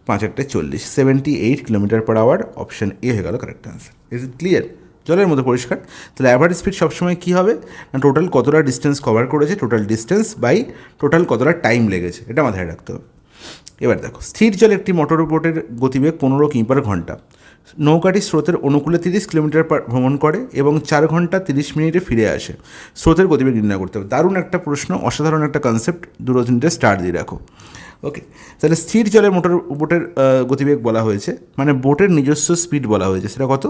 5 × 8 = 40, 78 km/h। অপশান এ হয়ে গেল correct answer. Is it clear? জলের মতো পরিষ্কার। তাহলে অ্যাভারেজ স্পিড সবসময় কী হবে না, টোটাল কতটা ডিস্টেন্স কভার করেছে, টোটাল ডিস্টেন্স বাই টোটাল কতটা টাইম লেগেছে, এটা মাথায় রাখতে হবে। এবার দেখো, স্থির জলে একটি মোটর বোটের গতিবেগ 15 কিমি/ঘন্টা। নৌকাটি স্রোতের অনুকূলে 30 কিলোমিটার ভ্রমণ করে এবং 4 ঘন্টা 30 মিনিটে ফিরে আসে। স্রোতের গতিবেগ নির্ণয় করতে হবে। দারুণ একটা প্রশ্ন, অসাধারণ একটা কনসেপ্ট, 2-3টে স্টার দিয়ে রাখো। ওকে, তাহলে স্থির জলে বোটের গতিবেগ বলা হয়েছে, মানে বোটের নিজস্ব স্পিড বলা হয়েছে, সেটা কত,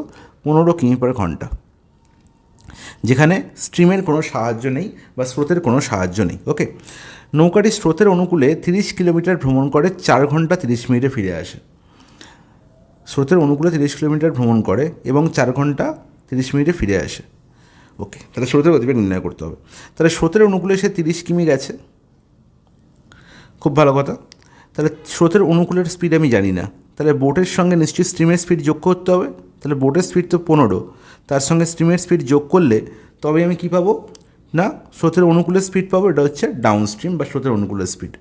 15 কিমি/ঘন্টা, যেখানে স্ট্রিমের কোনো সাহায্য নেই বা স্রোতের কোনো সাহায্য নেই। ওকে, নৌকাটি স্রোতের অনুকূলে 30 কিলোমিটার ভ্রমণ করে 4 ঘন্টা 30 মিনিটে ফিরে আসে। স্রোতের অনুকূলে 30 কিলোমিটার ভ্রমণ করে এবং 4 ঘন্টা 30 মিনিটে ফিরে আসে। ওকে, তাহলে স্রোতের গতিবেগ নির্ণয় করতে হবে। তাহলে স্রোতের অনুকূলে সে 30 কিমি গেছে, খুব ভালো কথা। তাহলে স্রোতের অনুকূলের স্পিড আমি জানি না, তাহলে বোটের সঙ্গে নিশ্চয়ই স্ট্রিমের স্পিড যোগ করতে হবে। তাহলে বোটের স্পিড তো 15, তার সঙ্গে স্ট্রিমের স্পিড যোগ করলে তবে আমি কী পাবো না, স্রোতের অনুকূলের স্পিড পাবো, এটা হচ্ছে ডাউন স্ট্রিম বা স্রোতের অনুকূলের স্পিড।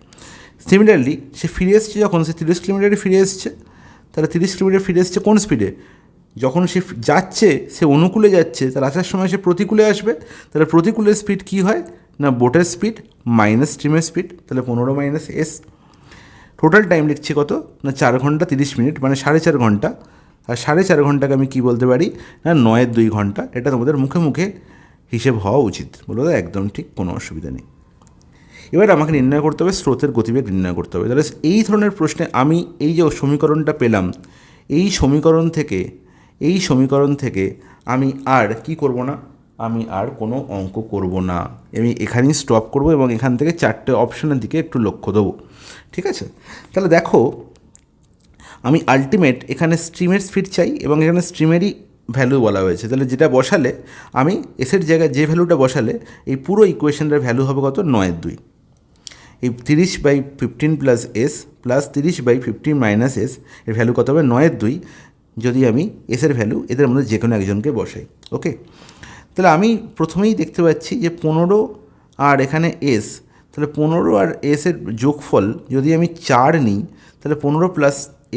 সিমিলারলি সে ফিরে এসছে, যখন সে 30 কিলোমিটারে ফিরে এসছে, তাহলে 30 কিলোমিটার ফিরে এসছে কোন স্পিডে, যখন সে যাচ্ছে, সে অনুকূলে যাচ্ছে, তার আসার সময় সে প্রতিকূলে আসবে। তাহলে প্রতিকূলের স্পিড কী হয় না, বোটের স্পিড মাইনাস স্ট্রিমের স্পিড, তাহলে 15 - s। টোটাল টাইম লিখছি কত না, 4 ঘন্টা 30 মিনিট মানে 4.5 ঘন্টা, আর 4.5 ঘন্টাকে আমি কী বলতে পারি না, 9-2 ঘন্টা। এটা তোমাদের মুখে মুখে হিসেব হওয়া উচিত। বলো একদম ঠিক, কোনো অসুবিধা নেই। এবার আমাকে নির্ণয় করতে হবে স্রোতের গতিবেগ নির্ণয় করতে হবে। তাহলে এই ধরনের প্রশ্নে আমি এই যে সমীকরণটা পেলাম, এই সমীকরণ থেকে আমি আর কি করব না, আমি আর কোনো অঙ্ক করব না, আমি এখানেই স্টপ করব এবং এখান থেকে 4টে অপশানের দিকে একটু লক্ষ্য দেবো। ঠিক আছে, তাহলে দেখো, আমি আলটিমেট এখানে স্ট্রিমের স্পিড চাই এবং এখানে স্ট্রিমেরই ভ্যালু বলা হয়েছে। তাহলে যেটা বসালে আমি এসের জায়গায় যে ভ্যালুটা বসালে এই পুরো ইকুয়েশনটার ভ্যালু হবে কত, 9/2। এই 30/15 + s প্লাস 30/15 - s এর ভ্যালু কত হবে, 9/2। যদি আমি এসের ভ্যালু এদের মধ্যে যে কোনো একজনকে বসাই। ওকে, তাহলে আমি প্রথমেই দেখতে পাচ্ছি যে 15 আর এখানে s, তাহলে 15 আর s-এর যোগফল যদি আমি 4 নিই, তাহলে 15 +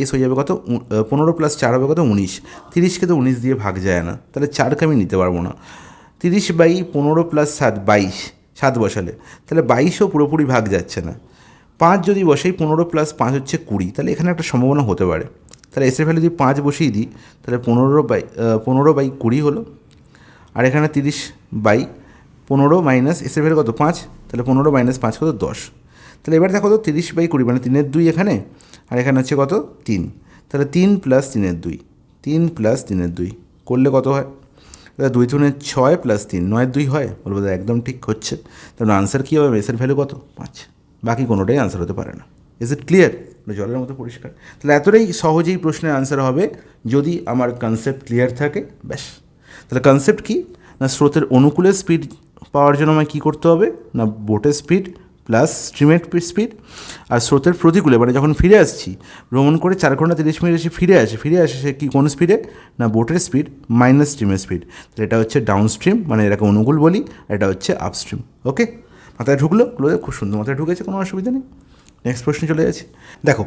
s হয়ে যাবে কত, 15 + 4 হবে কত, 19। 30কে তো 19 দিয়ে ভাগ যায় না, তাহলে 4কে আমি নিতে পারবো না। 30/15 + 7 22, 7 বসালে তাহলে 22ও পুরোপুরি ভাগ যাচ্ছে না। 5 যদি বসাই, 15 + 5 হচ্ছে 20, তাহলে এখানে একটা সম্ভাবনা হতে পারে। তাহলে এসের ভ্যালু যদি 5 বসিয়ে দিই, তাহলে 15/20 হলো, আর এখানে 30/15 - এসের ভ্যালু কত, 5, তাহলে 15 - 5 কত, 10। তাহলে এবার দেখো তো 30/20 মানে 3/2 এখানে, আর এখানে হচ্ছে কত, 3। তাহলে 3 + 3/2, 3 + 3/2 করলে কত হয়, তাহলে 2 × 3 = 6 + 3 9/2 হয়। বলবো একদম ঠিক হচ্ছে। তাহলে আনসার কী হবে, এসের ভ্যালু কত, 5। বাকি কোনোটাই আনসার হতে পারে না। Is it clear? জলের মতো পরিষ্কার। তাহলে এতটাই সহজেই প্রশ্নের আনসার হবে যদি আমার কনসেপ্ট ক্লিয়ার থাকে, ব্যাস। তাহলে কনসেপ্ট কী না, স্রোতের অনুকূলে স্পিড পাওয়ার জন্য আমায় কী করতে হবে না, বোটের স্পিড প্লাস স্ট্রিমের স্পিড, আর স্রোতের প্রতিকূলে মানে যখন ফিরে আসছি, ভ্রমণ করে 4 ঘন্টা 30 মিনিট এসে ফিরে আসে সে কি কোন স্পিডে না, বোটের স্পিড মাইনাস স্ট্রিমের স্পিড। তাহলে এটা হচ্ছে ডাউন স্ট্রিম, মানে এটাকে অনুকূল বলি, আর এটা হচ্ছে আপস্ট্রিম। ওকে, মাথায় ঢুকলো, খুব সুন্দর মাথায় ঢুকেছে, কোনো অসুবিধা নেই। নেক্সট প্রশ্নে চলে যাচ্ছি। দেখো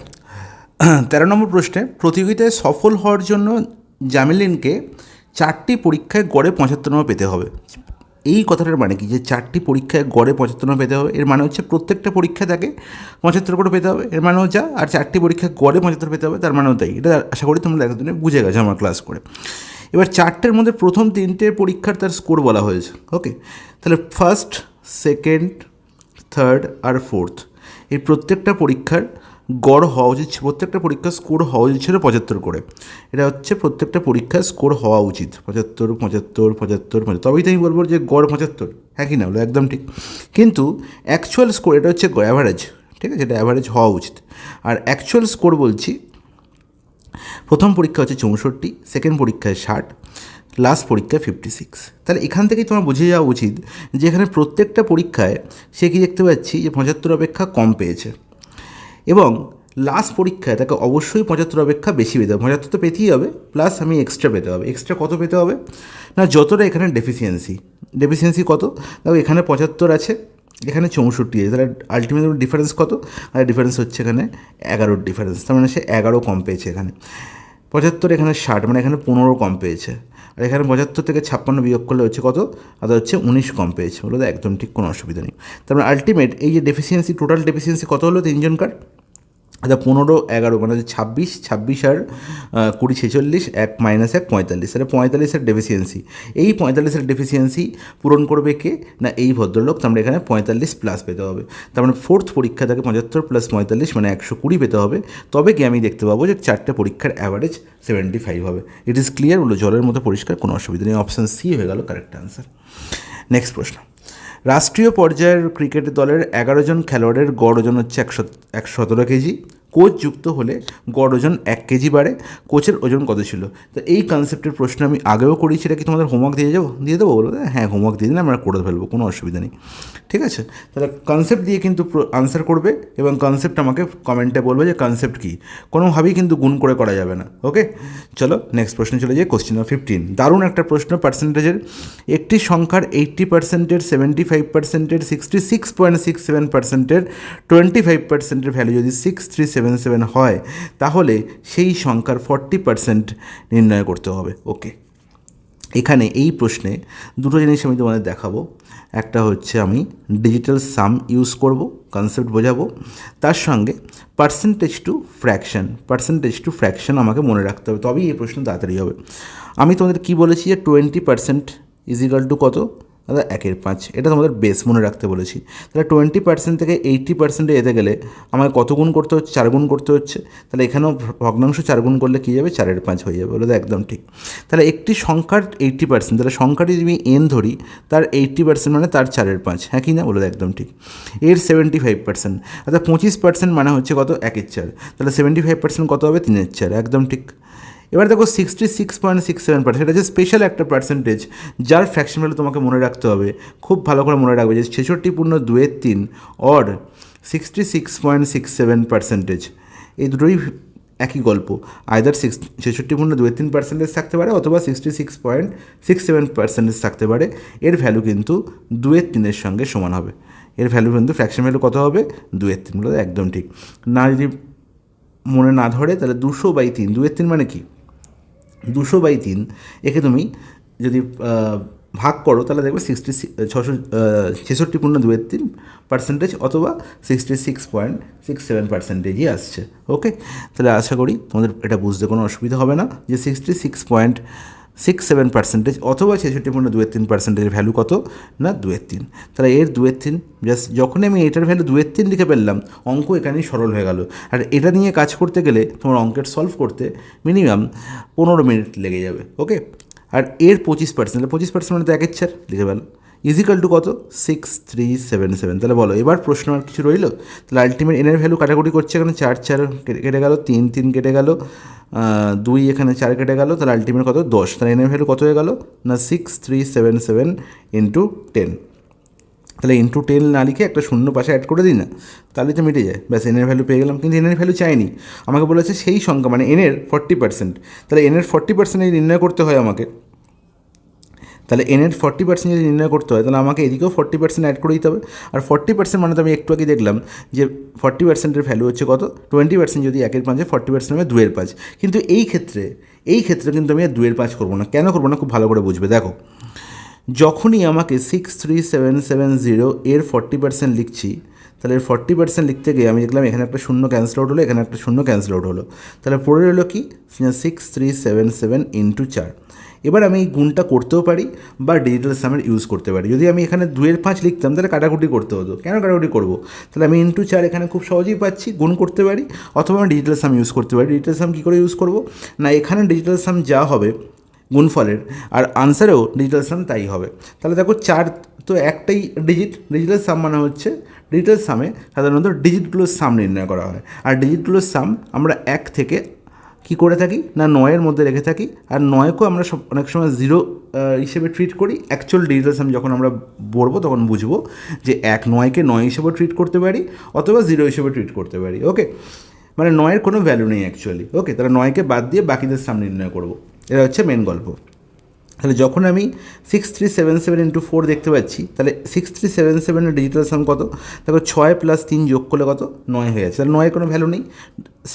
13 নম্বর প্রশ্নে, প্রতিযোগিতায় সফল হওয়ার জন্য জামিলিনকে 4টি পরীক্ষায় গড়ে 75 নম্বর পেতে হবে। এই কথাটার মানে কি, যে 4টি পরীক্ষায় গড়ে 75 নম্বর পেতে হবে, এর মানে হচ্ছে প্রত্যেকটা পরীক্ষা তাকে 75 করে পেতে হবে, এর মানেও যা, আর 4টি পরীক্ষায় গড়ে 75 পেতে হবে, তার মানেও তাই। এটা আশা করি তোমরা একদিনে বুঝে গেছো আমার ক্লাস করে। এবার 4টের মধ্যে প্রথম 3টে পরীক্ষার তার স্কোর বলা হয়েছে। ওকে, তাহলে ফার্স্ট, সেকেন্ড, থার্ড আর ফোর্থ, এই প্রত্যেকটা পরীক্ষার গড় হওয়া উচিত, প্রত্যেকটা পরীক্ষার স্কোর হওয়া উচিত ছিল 75 করে। এটা হচ্ছে প্রত্যেকটা পরীক্ষার স্কোর হওয়া উচিত 75, 75, 75, 75, তবেই তো আমি বলবো যে গড় 75, হ্যাঁ কি না, বলো একদম ঠিক। কিন্তু অ্যাকচুয়াল স্কোর এটা হচ্ছে অ্যাভারেজ, ঠিক আছে, এটা অ্যাভারেজ হওয়া উচিত। আর অ্যাকচুয়াল স্কোর বলছি, প্রথম পরীক্ষা হচ্ছে 64, সেকেন্ড পরীক্ষায় 60, লাস্ট পরীক্ষায় 56। তাহলে এখান থেকেই তোমার বুঝে যাওয়া উচিত যে এখানে প্রত্যেকটা পরীক্ষায় সে কি দেখতে পাচ্ছি যে 75 অপেক্ষা কম পেয়েছে, এবং লাস্ট পরীক্ষায় তাকে অবশ্যই 75 অপেক্ষা বেশি পেতে হবে। 75 তো পেতেই হবে, প্লাস আমি এক্সট্রা পেতে হবে। এক্সট্রা কত পেতে হবে না, যতটা এখানে ডেফিসিয়েন্সি কত, দেখো এখানে 75 আছে, এখানে 64 আছে, তাহলে আলটিমেট ডিফারেন্স কত, আর ডিফারেন্স হচ্ছে এখানে 11 ডিফারেন্স, তার মানে সে 11 কম পেয়েছে এখানে। 75 এখানে 60, মানে এখানে 15 কম পেয়েছে, আর এখানে 75 থেকে 56 বিয়োগ করলে হচ্ছে কত, আর হচ্ছে 19 কম পেয়েছে। বলো তো একদম ঠিক, কোনো অসুবিধা নেই। তার মানে আলটিমেট এই যে ডেফিসিয়েন্সি, টোটাল ডেফিসিয়েন্সি কত হলো তিনজনকার, আচ্ছা 15, 11 মানে 26 আর 20, 46, 1 - 1 45, তাহলে 45-এর ডেফিসিয়েন্সি। এই 45-এর ডেফিসিয়েন্সি পূরণ করবে কে না, এই ভদ্রলোক। তো আমরা এখানে 45 প্লাস পেতে হবে, তার মানে ফোর্থ পরীক্ষা থেকে 75 প্লাস 45 মানে 120 পেতে হবে। তবে কি আমি দেখতে পাবো যে 4টে পরীক্ষার অ্যাভারেজ 75 হবে। ইট ইজ ক্লিয়ার, বলো জলের মতো পরিষ্কার, কোনো অসুবিধা নেই। অপশান সি হয়ে গেল কারেক্ট অ্যান্সার। নেক্সট প্রশ্ন, রাষ্ট্রীয় পর্যায়ের ক্রিকেট দলের 11 জন খেলোয়াড়ের গড় ওজন হচ্ছে 117 কেজি। কোচ যুক্ত হলে গড় ওজন 1 কেজি বাড়ে, কোচের ওজন কত ছিল? তো এই কনসেপ্টের প্রশ্ন আমি আগেও করেছি, এটা কি তোমাদের হোমওয়ার্ক দিয়ে দেবো বলো? হ্যাঁ, হোমওয়ার্ক দিয়ে দিলে আমরা করে ফেলবো, কোনো অসুবিধা নেই। ঠিক আছে, তাহলে কনসেপ্ট দিয়ে কিন্তু আনসার করবে, এবং কনসেপ্ট আমাকে কমেন্টে বলবে যে কনসেপ্ট কী, কোনোভাবেই কিন্তু গুণ করে করা যাবে না। ওকে, চলো নেক্সট প্রশ্নে চলে যাই। কোশ্চেন নাম্বার 15, দারুণ একটা প্রশ্ন। পার্সেন্টেজের একটি সংখ্যার 80%, 75%, 66.67%, 25% ভ্যালু যদি 6377 হয়, তাহলে সেই সংখ্যার 40% নির্ণয় করতে হবে। ওকে, এখানে এই প্রশ্নে দুটো জিনিস আমি তোমাদের দেখাবো। একটা হচ্ছে আমি ডিজিটাল সাম ইউজ করব, কনসেপ্ট বোঝাবো, তার সঙ্গে পার্সেন্টেজ টু ফ্র্যাকশন আমাকে মনে রাখতে হবে, তবেই এই প্রশ্ন তাড়াতাড়ি হবে। আমি তোমাদের কি বলেছি যে 20% ইজিক্যাল টু কত, দাদা 1/5, এটা তোমাদের বেস মনে রাখতে বলেছি। তাহলে 20% থেকে 80% যেতে গেলে আমাকে কত গুণ করতে হচ্ছে, 4 গুণ করতে হচ্ছে। তাহলে এখানেও ভগ্নাংশ 4 গুণ করলে কী যাবে, 4/5 হয়ে যাবে। বলে তো একদম ঠিক। তাহলে একটি সংখ্যার 80%, তাহলে সংখ্যাটি যদি আমি এন ধরি, তার 80% মানে তার 4/5, হ্যাঁ কি না, বলে একদম ঠিক। এর 75%, অর্থাৎ 25% মানে হচ্ছে কত, 1/4, তাহলে 75% কত হবে, 3/4, একদম ঠিক। এবার দেখো 66.67%, এটা যে স্পেশাল একটা পার্সেন্টেজ, যার ফ্র্যাকশন ভ্যালু তোমাকে মনে রাখতে হবে, খুব ভালো করে মনে রাখবে যে 66.2 অর 66.67%, এই দুটোই একই গল্প। আইদার 66.2 থাকতে পারে, অথবা 66.67% থাকতে পারে। এর ভ্যালু কিন্তু 2/3 সঙ্গে সমান হবে। এর ভ্যালু কিন্তু ফ্র্যাকশন ভ্যালু কত হবে, 2/3, বলে একদম ঠিক। না যদি মনে না ধরে, তাহলে 200/3, 2/3 মানে কি, 200/3, একে তুমি যদি ভাগ করো তাহলে দেখবে 66.2 অথবা 66.67%ই আসছে। ওকে, তাহলে আশা করি তোমাদের এটা বুঝতে কোনো অসুবিধা হবে না যে 66.67% অথবা 66.23%-এর ভ্যালু কত না 2/3। তাহলে এর 2/3, জাস্ট যখনই আমি এটার ভ্যালু 2/3 লিখে ফেললাম, অঙ্ক এখানেই সরল হয়ে গেল। আর এটা নিয়ে কাজ করতে গেলে তোমার অঙ্কের সলভ করতে মিনিমাম 15 মিনিট লেগে যাবে। ওকে, আর এর 25%, 25% মানে তো 1/4 লিখে ফেলো, ইজিক্যাল টু কত, 6377। তাহলে বলো এবার প্রশ্ন আর কিছু রইল? তাহলে আলটিমেট এনের ভ্যালু কাটাকুটি করছে, এখানে 4 4 কেটে গেল, 3 3 কেটে গেল, 2 এখানে 4 কেটে গেল, তাহলে আলটিমেট কত, 10। তাহলে এনের ভ্যালু কত হয়ে গেল না 6377 ইন্টু 10। তাহলে ইন্টু 10 না লিখে একটা শূন্য পাশে অ্যাড করে দিই না, তাহলে তো মিটে যায়, ব্যাস এনের ভ্যালু পেয়ে গেলাম। কিন্তু এনের ভ্যালু চাইনি, আমাকে বলেছে সেই সংখ্যা মানে এনের 40%। তাহলে এনের 40% যদি নির্ণয় করতে হয় আমাকে, তাহলে এনের 40% যদি নির্ণয় করতে হয়, তাহলে আমাকে এদিকেও 40% অ্যাড করে দিতে হবে। আর 40% মানে তো আমি একটু আগে দেখলাম যে 40%-এর ভ্যালু হচ্ছে কত, 20% যদি 1/5, 40% হবে 2/5। কিন্তু এই ক্ষেত্রে কিন্তু আমি 2/5 করবো না। কেন করবো না, খুব ভালো করে বুঝবে। দেখো, যখনই আমাকে 63770 এর 40% লিখছি, তাহলে এর 40% লিখতে গিয়ে আমি দেখলাম এখানে একটা শূন্য ক্যান্সেল আউট হলো, এখানে একটা শূন্য ক্যান্সেল আউট হলো, তাহলে পড়ে রইলো কি 6377 ইন্টু 4। এবার আমি এই গুণটা করতেও পারি বা ডিজিটাল সামের ইউজ করতে পারি। যদি আমি এখানে 2/5 লিখতাম তাহলে কাটাকুটি করতে হতো। কেন কাটাকুটি করবো, তাহলে আমি ইন্টু 4 এখানে খুব সহজেই পাচ্ছি, গুণ করতে পারি, অথবা আমি ডিজিটাল সাম ইউজ করতে পারি। ডিজিটাল সাম কী করে ইউজ করবো না, এখানে ডিজিটাল সাম যা হবে গুণফলের, আর আনসারেও ডিজিটাল সাম তাই হবে। তাহলে দেখো 4 তো একটাই ডিজিটাল সাম মানে হচ্ছে, ডিজিটাল সামে সাধারণত ডিজিটগুলোর সাম নির্ণয় করা হয়, আর ডিজিটগুলোর সাম আমরা 1 থেকে কী করে থাকি না 9-এর মধ্যে রেখে থাকি, আর 9কেও আমরা অনেক সময় 0 হিসেবে ট্রিট করি। অ্যাকচুয়াল ডিজিটাল সাম যখন আমরা বলবো তখন বুঝবো যে 9কে 9 হিসেবেও ট্রিট করতে পারি অথবা 0 হিসেবে ট্রিট করতে পারি। ওকে, মানে 9-এর কোনো ভ্যালু নেই অ্যাকচুয়ালি। ওকে, তাহলে 9কে বাদ দিয়ে বাকিদের সাম নির্ণয় করবো, এটা হচ্ছে মেন গল্প। তাহলে যখন আমি 6377 × 4 দেখতে পাচ্ছি, তাহলে 6377-এর ডিজিটাল সাম কত? দেখো 6 + 3 যোগ করলে কত? 9 হয়ে যাচ্ছে। তাহলে 9-এর কোনো ভ্যালু নেই।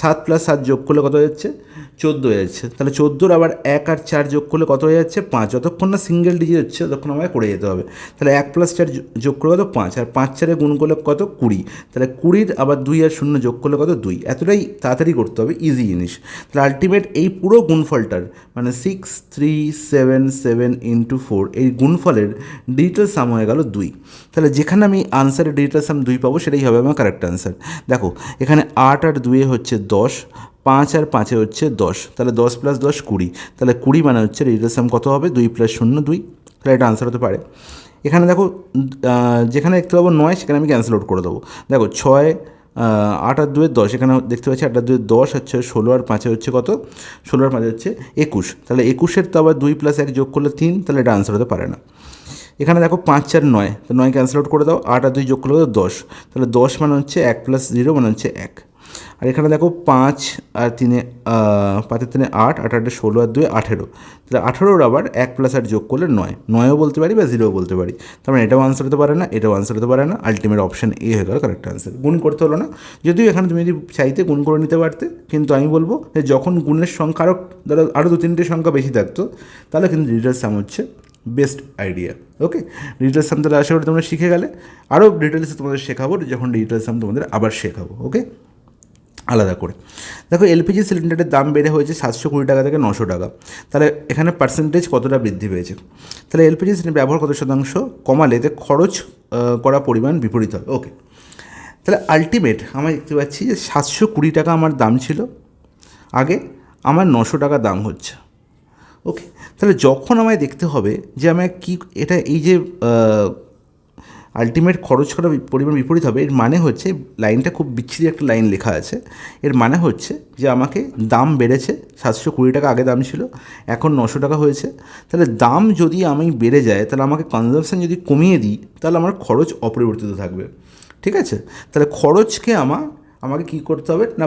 7 + 7 যোগ করলে কত হয়ে যাচ্ছে? 14 হয়ে যাচ্ছে। তাহলে 14-র আবার 1 আর 4 যোগ করলে কত হয়ে যাচ্ছে? 5। যতক্ষণ না সিঙ্গেল ডিজিট হচ্ছে ততক্ষণ আমাকে করে যেতে হবে। তাহলে 1 + 4 যোগ করলে কত? 5, আর 5 4-এ গুণ করলে কত? 20। তাহলে 20-র আবার 2 আর 0 যোগ করলে কত? 2। এতটাই তাড়াতাড়ি করতে হবে, ইজি জিনিস। তাহলে আলটিমেট এই পুরো গুণফলটার মানে 6377 × 4 এই গুণফলের ডিজিটাল সাম হয়ে গেল 2। তাহলে যেখানে আমি আনসারের ডিজিটাল সাম 2 পাবো সেটাই হবে আমার কারেক্ট আনসার। দেখো এখানে 8 আর 2 হচ্ছে 10, 5 আর 5 হচ্ছে 10, তাহলে 10 + 10 20। তাহলে 20 মানে হচ্ছে ডিজিটাল সাম কত হবে? 2 + 0 2। তাহলে এটা আনসার হতে পারে। এখানে দেখো যেখানে দেখতে পাবো 9 সেখানে আমি ক্যান্সেল আউট করে দেবো। দেখো 6 8 আর 2 10, এখানে দেখতে পাচ্ছি 8 আর 2 10 হচ্ছে 16, আর 5 হচ্ছে কত? 16 আর 5 হচ্ছে 21। তাহলে 21-এর তো আবার 2 + 1 যোগ করলে 3, তাহলে এটা আনসার হতে পারে না। এখানে দেখো 5 4 9, তো 9 ক্যান্সেল আউট করে দাও। 8 আর 2 যোগ করলে 10, তাহলে 10 মানে হচ্ছে 1 + 0 মানে হচ্ছে 1। আর এখানে দেখো 5 আর 3 5 আর 3 8, 8 8 16 আর 2 18, তাহলে 18-ওর আবার 1 + 8 যোগ করলে 9, 9ও বলতে পারি বা 0ও বলতে পারি। তার মানে এটাও আনসার হতে পারে না, এটাও আনসার হতে পারে না। আলটিমেট অপশন এ হয়ে গেল কারেক্ট আনসার। গুণ করতে হলো না, যদিও এখানে তুমি যদি চাইতে গুণ করে নিতে পারতে, কিন্তু আমি বলবো যে যখন গুণের সংখ্যা আরও 2-3টে সংখ্যা বেশি থাকতো তাহলে কিন্তু ডিজিটাল সাম হচ্ছে বেস্ট আইডিয়া। ওকে, ডিজিটাল সাম তাহলে আশা করি তোমরা শিখে গেলে। আরও ডিটেলসে তোমাদের শেখাবো যখন ডিজিটাল সাম তোমাদের আবার শেখাবো। ওকে, আলাদা করে। দেখো এলপিজি সিলিন্ডারের দাম বেড়ে হয়েছে 720 টাকা থেকে 900 টাকা। তাহলে এখানে পার্সেন্টেজ কতটা বৃদ্ধি পেয়েছে? তাহলে এলপিজি সিলিন্ডার ব্যবহার কত শতাংশ কমালে এতে খরচ করা পরিমাণ বিপরীত হবে। ওকে, তাহলে আলটিমেট আমরা দেখতে পাচ্ছি যে 720 টাকা আমার দাম ছিল আগে, আমার 900 টাকা দাম হচ্ছে। ওকে, তাহলে যখন আমায় দেখতে হবে যে আমায় কি এটা এই যে আলটিমেট খরচ করা পরিমাণ বিপরীত হবে, এর মানে হচ্ছে লাইনটা খুব বিচ্ছিরি একটা লাইন লেখা আছে। এর মানে হচ্ছে যে আমাকে দাম বেড়েছে, 720 টাকা আগে দাম ছিল, এখন 900 টাকা হয়েছে। তাহলে দাম যদি আমি বেড়ে যায় তাহলে আমাকে কনজাম্পশন যদি কমিয়ে দিই তাহলে আমার খরচ অপরিবর্তিত থাকবে। ঠিক আছে, তাহলে খরচকে আমাকে কী করতে হবে না,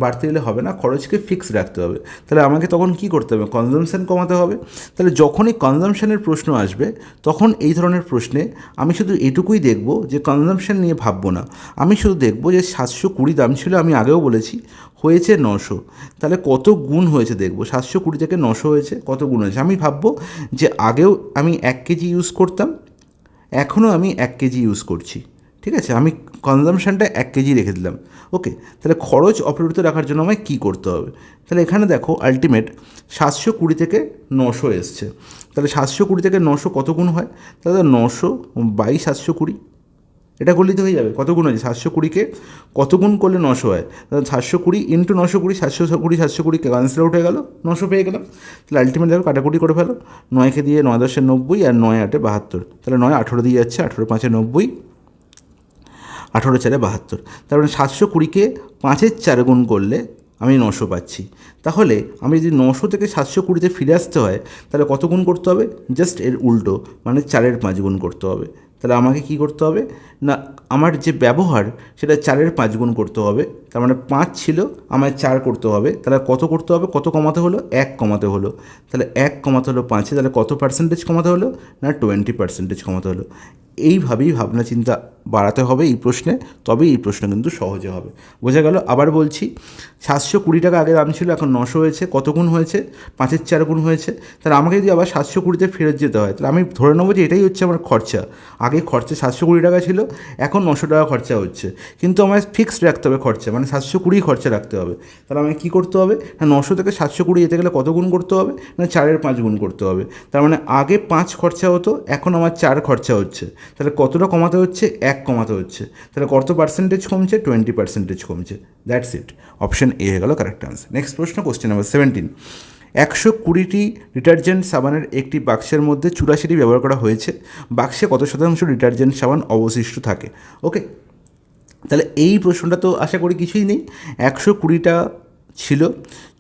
বাড়তে দিলে হবে না, খরচকে ফিক্স রাখতে হবে। তাহলে আমাকে তখন কী করতে হবে? কনজামশান কমাতে হবে। তাহলে যখনই কনজামশানের প্রশ্ন আসবে তখন এই ধরনের প্রশ্নে আমি শুধু এটুকুই দেখব যে কনজামশান নিয়ে ভাববো না, আমি শুধু দেখব যে 720 দাম ছিল, আমি আগেও বলেছি, হয়েছে 900, তাহলে কত গুণ হয়েছে দেখব। 720 থেকে 900 হয়েছে, কত গুণ হয়েছে আমি ভাববো যে আগেও আমি 1 কেজি ইউজ করতাম, এখনও আমি 1 কেজি ইউজ করছি। ঠিক আছে, আমি কনজামশানটা 1 কেজি রেখে দিলাম। ওকে, তাহলে খরচ অপরিবর্তিত রাখার জন্য আমায় কী করতে হবে? তাহলে এখানে দেখো আলটিমেট 720 থেকে 900 এসছে। তাহলে 720 থেকে 900 কত গুণ হয়? তাহলে 900/720 এটা করলেই তো হয়ে যাবে। কত গুণ হয়েছে? 720-কে কত গুণ করলে 900 হয়? তাহলে 720 × 920, 720 720-কে ক্যান্সেল আউট হয়ে গেল, 900 পেয়ে গেলাম। তাহলে আলটিমেট দেখো কাটাকুটি করে ফেলো, 9কে দিয়ে 9 10 90 আর 9 8 72, তাহলে 9 18 দিয়ে যাচ্ছে, 18 5 90, 18 4 72। তার মানে 720-কে 5-এর 4 গুণ করলে আমি 900 পাচ্ছি। তাহলে আমি যদি 900 থেকে 720-তে ফিরে আসতে হয় তাহলে কত গুণ করতে হবে? জাস্ট এর উল্টো, মানে 4-এর 5 গুণ করতে হবে। তাহলে আমাকে কী করতে হবে না, আমার যে ব্যবহার সেটা 4-এর 5 গুণ করতে হবে। তার মানে 5 ছিল, আমায় 4 করতে হবে। তাহলে কত করতে হবে? কত কমাতে হলো? 1 কমাতে হলো। তাহলে 1 কমাতে হলো 5-এ, তাহলে কত পার্সেন্টেজ কমাতে হলো? না 20% কমাতে হলো। এইভাবেই ভাবনা চিন্তা বাড়াতে হবে এই প্রশ্নে, তবেই এই প্রশ্ন কিন্তু সহজে হবে। বোঝা গেল? আবার বলছি, 720 টাকা আগে দাম ছিল, এখন 900 হয়েছে, কত গুণ হয়েছে? 5-এর 4 গুণ হয়েছে। তাহলে আমাকে যদি আবার 720-তে ফেরত যেতে হয় তাহলে আমি ধরে নেবো যে এটাই হচ্ছে আমার খরচা। আগে খরচা 720 টাকা ছিল, এখন 900 টাকা খরচা হচ্ছে, কিন্তু আমায় ফিক্সড রাখতে হবে খরচা, মানে 720 খরচা রাখতে হবে। তাহলে আমায় কী করতে হবে না, 900 থেকে 720 যেতে গেলে কত গুণ করতে হবে? না 4-এর 5 গুণ করতে হবে। তার মানে আগে 5 খরচা হতো, এখন আমার 4 খরচা হচ্ছে। তাহলে কতটা কমাতে হচ্ছে? 1 কমাতে হচ্ছে। তাহলে কত পার্সেন্টেজ কমছে? 20% কমছে। দ্যাটস ইট, অপশন এ হয়ে গেল কারেক্ট আনসার। নেক্সট প্রশ্ন, কোশ্চেন নাম্বার 17। 120টি ডিটারজেন্ট সাবানের একটি বাক্সের মধ্যে 84টি ব্যবহার করা হয়েছে, বাক্সে কত শতাংশ ডিটারজেন্ট সাবান অবশিষ্ট থাকে? ওকে, তাহলে এই প্রশ্নটা তো আশা করি কিছুই নেই। 120টা ছিল,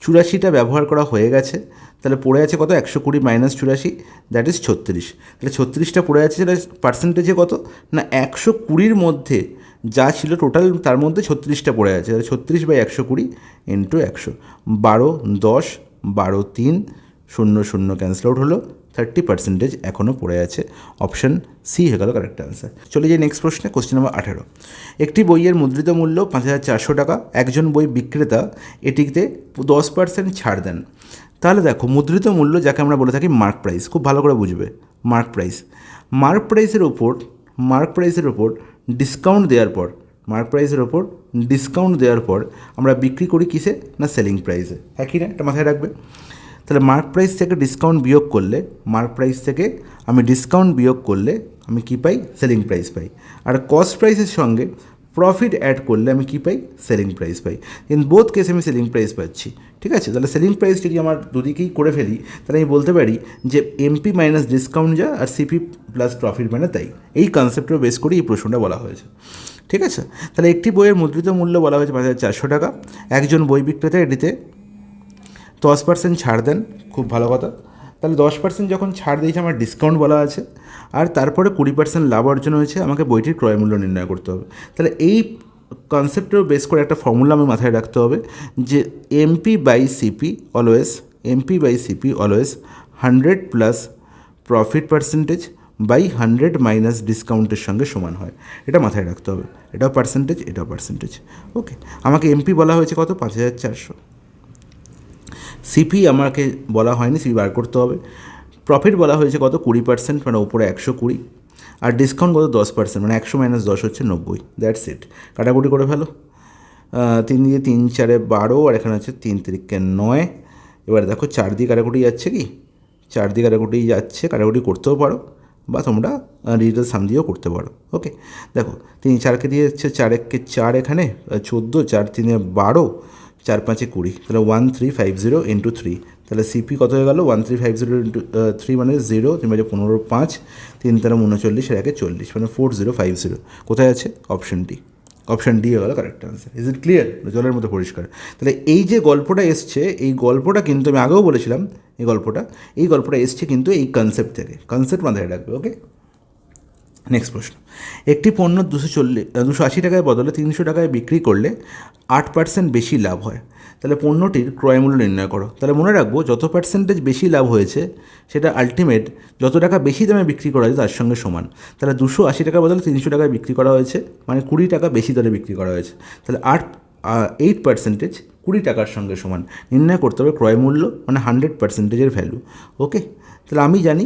84টা ব্যবহার করা হয়ে গেছে, তাহলে পড়ে আছে কত, 120 মাইনাস 84, দ্যাট ইজ 36। তাহলে 36টা পড়ে আছে, সেটা পার্সেন্টেজে কত না 120-র মধ্যে যা ছিল টোটাল তার মধ্যে 36টা পড়ে আছে, তাহলে 36/120 ইন্টু 100, 12, 10, 12, 3, 0, 0 ক্যান্সেল আউট হলো, 30% এখনও পড়ে আছে। অপশান সি হয়ে গেল কারেক্ট অ্যান্সার। চলে যাই নেক্সট প্রশ্নে, কোশ্চেন নাম্বার 18। একটি বইয়ের মুদ্রিত মূল্য 5,400 টাকা, একজন বই বিক্রেতা এটিতে 10% ছাড় দেন। তাহলে দেখো, মুদ্রিত মূল্য যাকে আমরা বলে থাকি মার্ক প্রাইস, খুব ভালো করে বুঝবে। মার্ক প্রাইসের ওপর ডিসকাউন্ট দেওয়ার পর আমরা বিক্রি করি কিসে না সেলিং প্রাইসে, হ্যাঁ কি না, এটা মাথায় রাখবে। তাহলে মার্ক প্রাইস থেকে ডিসকাউন্ট বিয়োগ করলে আমি কী পাই, সেলিং প্রাইস পাই। আর কস্ট প্রাইসের সঙ্গে প্রফিট অ্যাড করলে আমি কী পাই, সেলিং প্রাইস পাই। ইন বোথ কেসে আমি সেলিং প্রাইস পাচ্ছি, ঠিক আছে। তাহলে সেলিং প্রাইস যদি আমার দুদিকেই করে ফেলি, তাহলে আমি বলতে পারি যে এমপি মাইনাস ডিসকাউন্ট যা, আর সিপি প্লাস প্রফিট মানে তাই। এই কনসেপ্টটা বেস করে এই প্রশ্নটা বলা হয়েছে, ঠিক আছে। তাহলে একটি বইয়ের মুদ্রিত মূল্য বলা হয়েছে 5,400 টাকা, একজন বই বিক্রেতা এটিতে 10% ছাড় দেন, খুব ভালো কথা। তাহলে 10% যখন ছাড় দিয়েছে, আমার ডিসকাউন্ট বলা আছে, আর তারপরে 20% লাভ অর্জন হয়েছে, আমাকে বইটির ক্রয় মূল্য নির্ণয় করতে হবে। তাহলে এই কনসেপ্টের বেস করে একটা ফর্মুলা আমি মাথায় রাখতে হবে যে MP by CP always 100 plus profit percentage by 100 minus ডিসকাউন্টের সঙ্গে সমান হয়। এটা মাথায় রাখতে হবে, এটাও পার্সেন্টেজ। ওকে, আমাকে এমপি বলা হয়েছে কত, 5,400। সিপি আমাকে বলা হয়নি, সিপি বার করতে হবে। প্রফিট বলা হয়েছে কত, 20%, মানে উপরে 120, আর ডিসকাউন্ট কত, 10%, মানে 100 মাইনাস 10 হচ্ছে 90। দ্যাটস ইট, কাটাকুটি করে ফেলো। 3 দিয়ে 3 4 12, আর এখানে হচ্ছে 3 3 9। এবার দেখো 4 দিয়ে কাটাকুটি যাচ্ছে কি, 4 দিয়ে কাটাকুটি যাচ্ছে, কাটাকুটি করতেও পারো, বা তোমরা ডিজিটাল সাম দিয়েও করতে পারো। ওকে, দেখো 3 4কে দিয়ে হচ্ছে 4 1 4, এখানে 14, 4 3 12, 4 5 20, তাহলে 1350 ইন্টু 3, তাহলে সিপি কত হয়ে গেল, 1350 ইন্টু 3 মানে 0, 3 বাজে 15, 5 3 তেরো 39, আর 1 40, মানে 4050। কোথায় আছে, অপশন ডি হয়ে গেল correct answer. Is it clear, জলের মতো পরিষ্কার। তাহলে এই যে গল্পটা এসছে, এই গল্পটা কিন্তু আমি আগেও বলেছিলাম, এই গল্পটা এসছে কিন্তু এই কনসেপ্ট মাথায় রাখবে। ওকে, নেক্সট প্রশ্ন। একটি পণ্য 280 টাকায় বদলে 300 টাকায় বিক্রি করলে 8% বেশি লাভ হয়। তাহলে পণ্যটির ক্রয় মূল্য নির্ণয় করো। তাহলে মনে রাখবো, যত পার্সেন্টেজ বেশি লাভ হয়েছে সেটা আলটিমেট যত টাকা বেশি দামে বিক্রি করা হয়েছে তার সঙ্গে সমান। তাহলে 280 টাকার বদলে 300 টাকায় বিক্রি করা হয়েছে, মানে 20 টাকা বেশি দরে বিক্রি করা হয়েছে। তাহলে 8% 20 টাকার সঙ্গে সমান। নির্ণয় করতে হবে ক্রয় মূল্য, মানে 100%-এর ভ্যালু। ওকে, তাহলে আমি জানি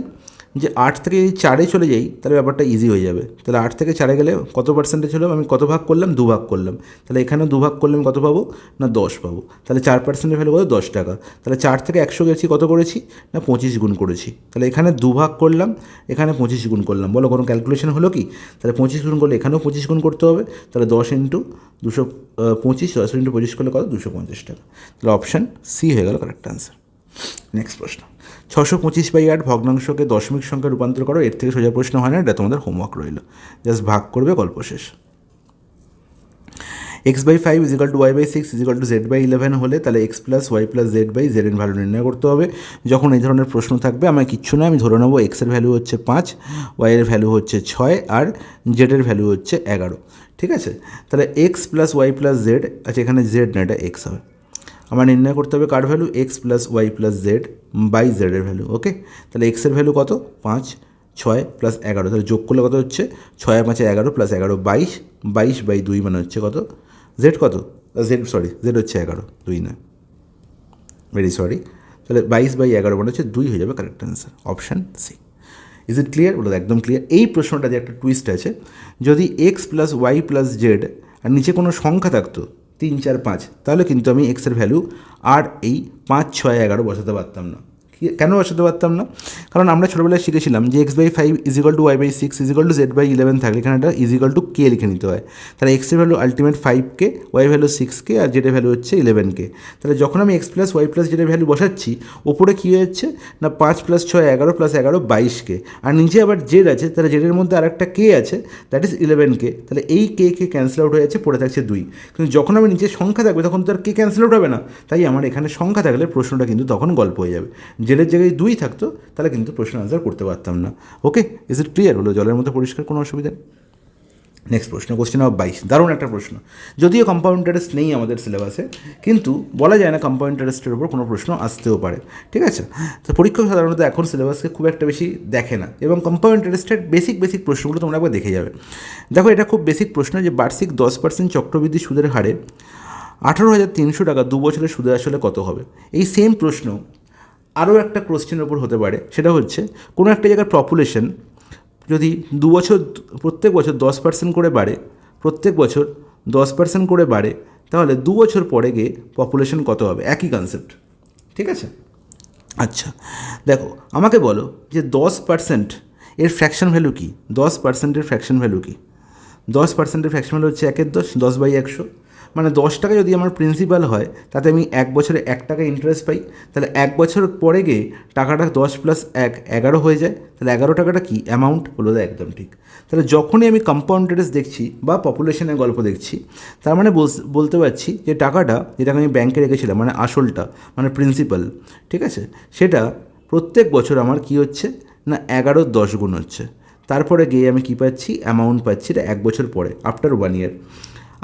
যে 8 থেকে যদি 4-এ চলে যাই, তাহলে ব্যাপারটা ইজি হয়ে যাবে। তাহলে 8 থেকে 4-এ গেলে কত পার্সেন্টেজ হলো, আমি কত ভাগ করলাম, 2 ভাগ করলাম। তাহলে এখানেও 2 ভাগ করলে আমি কত পাবো না 10 পাবো। তাহলে 4%-এর ভ্যালু কত, 10 টাকা। তাহলে 4 থেকে 100 গেছি, কত করেছি না 25 গুণ করেছি। তাহলে এখানে 2 ভাগ করলাম, এখানে 25 গুণ করলাম। বলো কোনো ক্যালকুলেশন হলো কি? তাহলে 25 গুণ করলে এখানেও 25 গুণ করতে হবে। তাহলে 10 ইন্টু 225, 10 ইন্টু 25 করলে কত, 250 টাকা। তাহলে অপশান সি হয়ে গেল কারেক্ট আনসার। নেক্সট প্রশ্ন। 625/8 ভগ্নাংশকে দশমিক সংখ্যা রূপান্তর করো। এর থেকে সোজা প্রশ্ন হয় না, এটা তোমাদের হোমওয়ার্ক রইল, জাস্ট ভাগ করবে, গল্প শেষ। x/5 = y/6 = z/11 হলে তাহলে x + y + z/z এর ভ্যালু নির্ণয় করতে হবে। যখন এই ধরনের প্রশ্ন থাকবে, আমার কিচ্ছু না, আমি ধরে নেবো x এর ভ্যালু হচ্ছে 5, y এর ভ্যালু হচ্ছে 6, আর z এর ভ্যালু হচ্ছে 11। ঠিক আছে, তাহলে x + y + z, আচ্ছা এখানে z না, এটা x হবে। আমার নির্ণয় করতে হবে কার value, x + y + z by z এর ভ্যালু। ওকে, তাহলে x এর ভ্যালু কত, 5, 6 + 11, তাহলে যোগ করলে কত হচ্ছে, 6 আর 5 11 + 11 22, 22/2 মানে হচ্ছে কত, z কত, z হচ্ছে 11, 2 নয়, ভেরি সরি। তাহলে 22/11 মানে হচ্ছে 2 হয়ে যাবে correct answer, option C. Is it clear? বলো একদম ক্লিয়ার। এই প্রশ্নটা যে একটা টুইস্ট আছে, যদি x + y + z আর নিচে কোনো সংখ্যা থাকতো 3 4 5, তাহলে কিন্তু আমি x এর ভ্যালু আর এই 5 6 11 বসাতে পারতাম না। কেন বসাতে পারতাম না? কারণ আমরা ছোটোবেলায় শিখেছিলাম যে x/5 = y/6 z/11 থাকলে এখানে একটা = k লিখে নিতে হয়। তাহলে x এর value ultimate 5k, y value 6k আর z এর ভ্যালু হচ্ছে 11k। তাহলে যখন আমি x + y + z এর ভ্যালু বসাচ্ছি, ওপরে কী হচ্ছে না 5 + 6 11 + 11 22k, আর নিচে আবার z আছে, তাহলে z এর মধ্যে আরেকটা k আছে, দ্যাট ইজ 11k। তাহলে এই k ক্যান্সেল আউট হয়ে যাচ্ছে, পড়ে থাকছে 2। কিন্তু যখন আমি নিচে সংখ্যা থাকবে তখন তো আর k ক্যান্সেল আউট হবে না, তাই আমার এখানে সংখ্যা থাকলে প্রশ্নটা কিন্তু তখন গল্প হয়ে যাবে। জেলের জায়গায় 2 থাকতো তাহলে কিন্তু প্রশ্ন আনসার করতে পারতাম না। ওকে, ইজ ইট ক্লিয়ার? হলো জলের মধ্যে পরিষ্কার, কোনো অসুবিধা নেই। নেক্সট প্রশ্ন, কোশ্চেন নাম্বার 22, দারুণ একটা প্রশ্ন। যদিও কম্পাউন্ড ইন্টারেস্ট নেই আমাদের সিলেবাসে, কিন্তু বলা যায় না কম্পাউন্ড ইন্টারেস্টের উপর কোনো প্রশ্ন আসতেও পারে, ঠিক আছে? তো পরীক্ষক সাধারণত এখন সিলেবাসকে খুব একটা বেশি দেখে না, এবং কম্পাউন্ড ইন্টারেস্টের বেসিক প্রশ্নগুলো তোমরা একবার দেখে যাবে। দেখো, এটা খুব বেসিক প্রশ্ন যে বার্ষিক 10% চক্রবৃদ্ধি সুদের হারে 18,300 টাকা 2 বছরের সুদে আসলে কত হবে? এই সেম প্রশ্ন আরও একটা কোশ্চেনের ওপর হতে পারে, সেটা হচ্ছে কোনো একটা জায়গার পপুলেশন যদি প্রত্যেক বছর 10% করে বাড়ে, প্রত্যেক বছর 10% করে বাড়ে, তাহলে 2 বছর পরে গিয়ে পপুলেশন কত হবে? একই কনসেপ্ট, ঠিক আছে? আচ্ছা, দেখো আমাকে বলো যে 10% এর ফ্র্যাকশন ভ্যালু কী? 10%-এর ফ্র্যাকশন ভ্যালু কী? 10%-এর ফ্র্যাকশন ভ্যালু হচ্ছে 1/10, 10/100। মানে 10 টাকা যদি আমার প্রিন্সিপাল হয়, তাতে আমি 1 বছরে 1 টাকা ইন্টারেস্ট পাই। তাহলে 1 বছর পরে গিয়ে টাকাটা 10 + 1 11 হয়ে যায়। তাহলে 11 টাকাটা কি অ্যামাউন্ট? বলো তো, একদম ঠিক। তাহলে যখনই আমি কম্পাউন্ড ইন্টারেস্ট দেখছি বা পপুলেশনের গল্প দেখছি, তার মানে বলতে পারছি যে টাকাটা যেটাকে আমি ব্যাংকে রেখেছিলাম, মানে আসলটা, মানে প্রিন্সিপাল, ঠিক আছে, সেটা প্রত্যেক বছর আমার কি হচ্ছে না 11 10 গুণ হচ্ছে। তারপরে গিয়ে আমি কী পাচ্ছি? অ্যামাউন্ট পাচ্ছি, এটা 1 বছর পরে, আফটার 1 ইয়ার।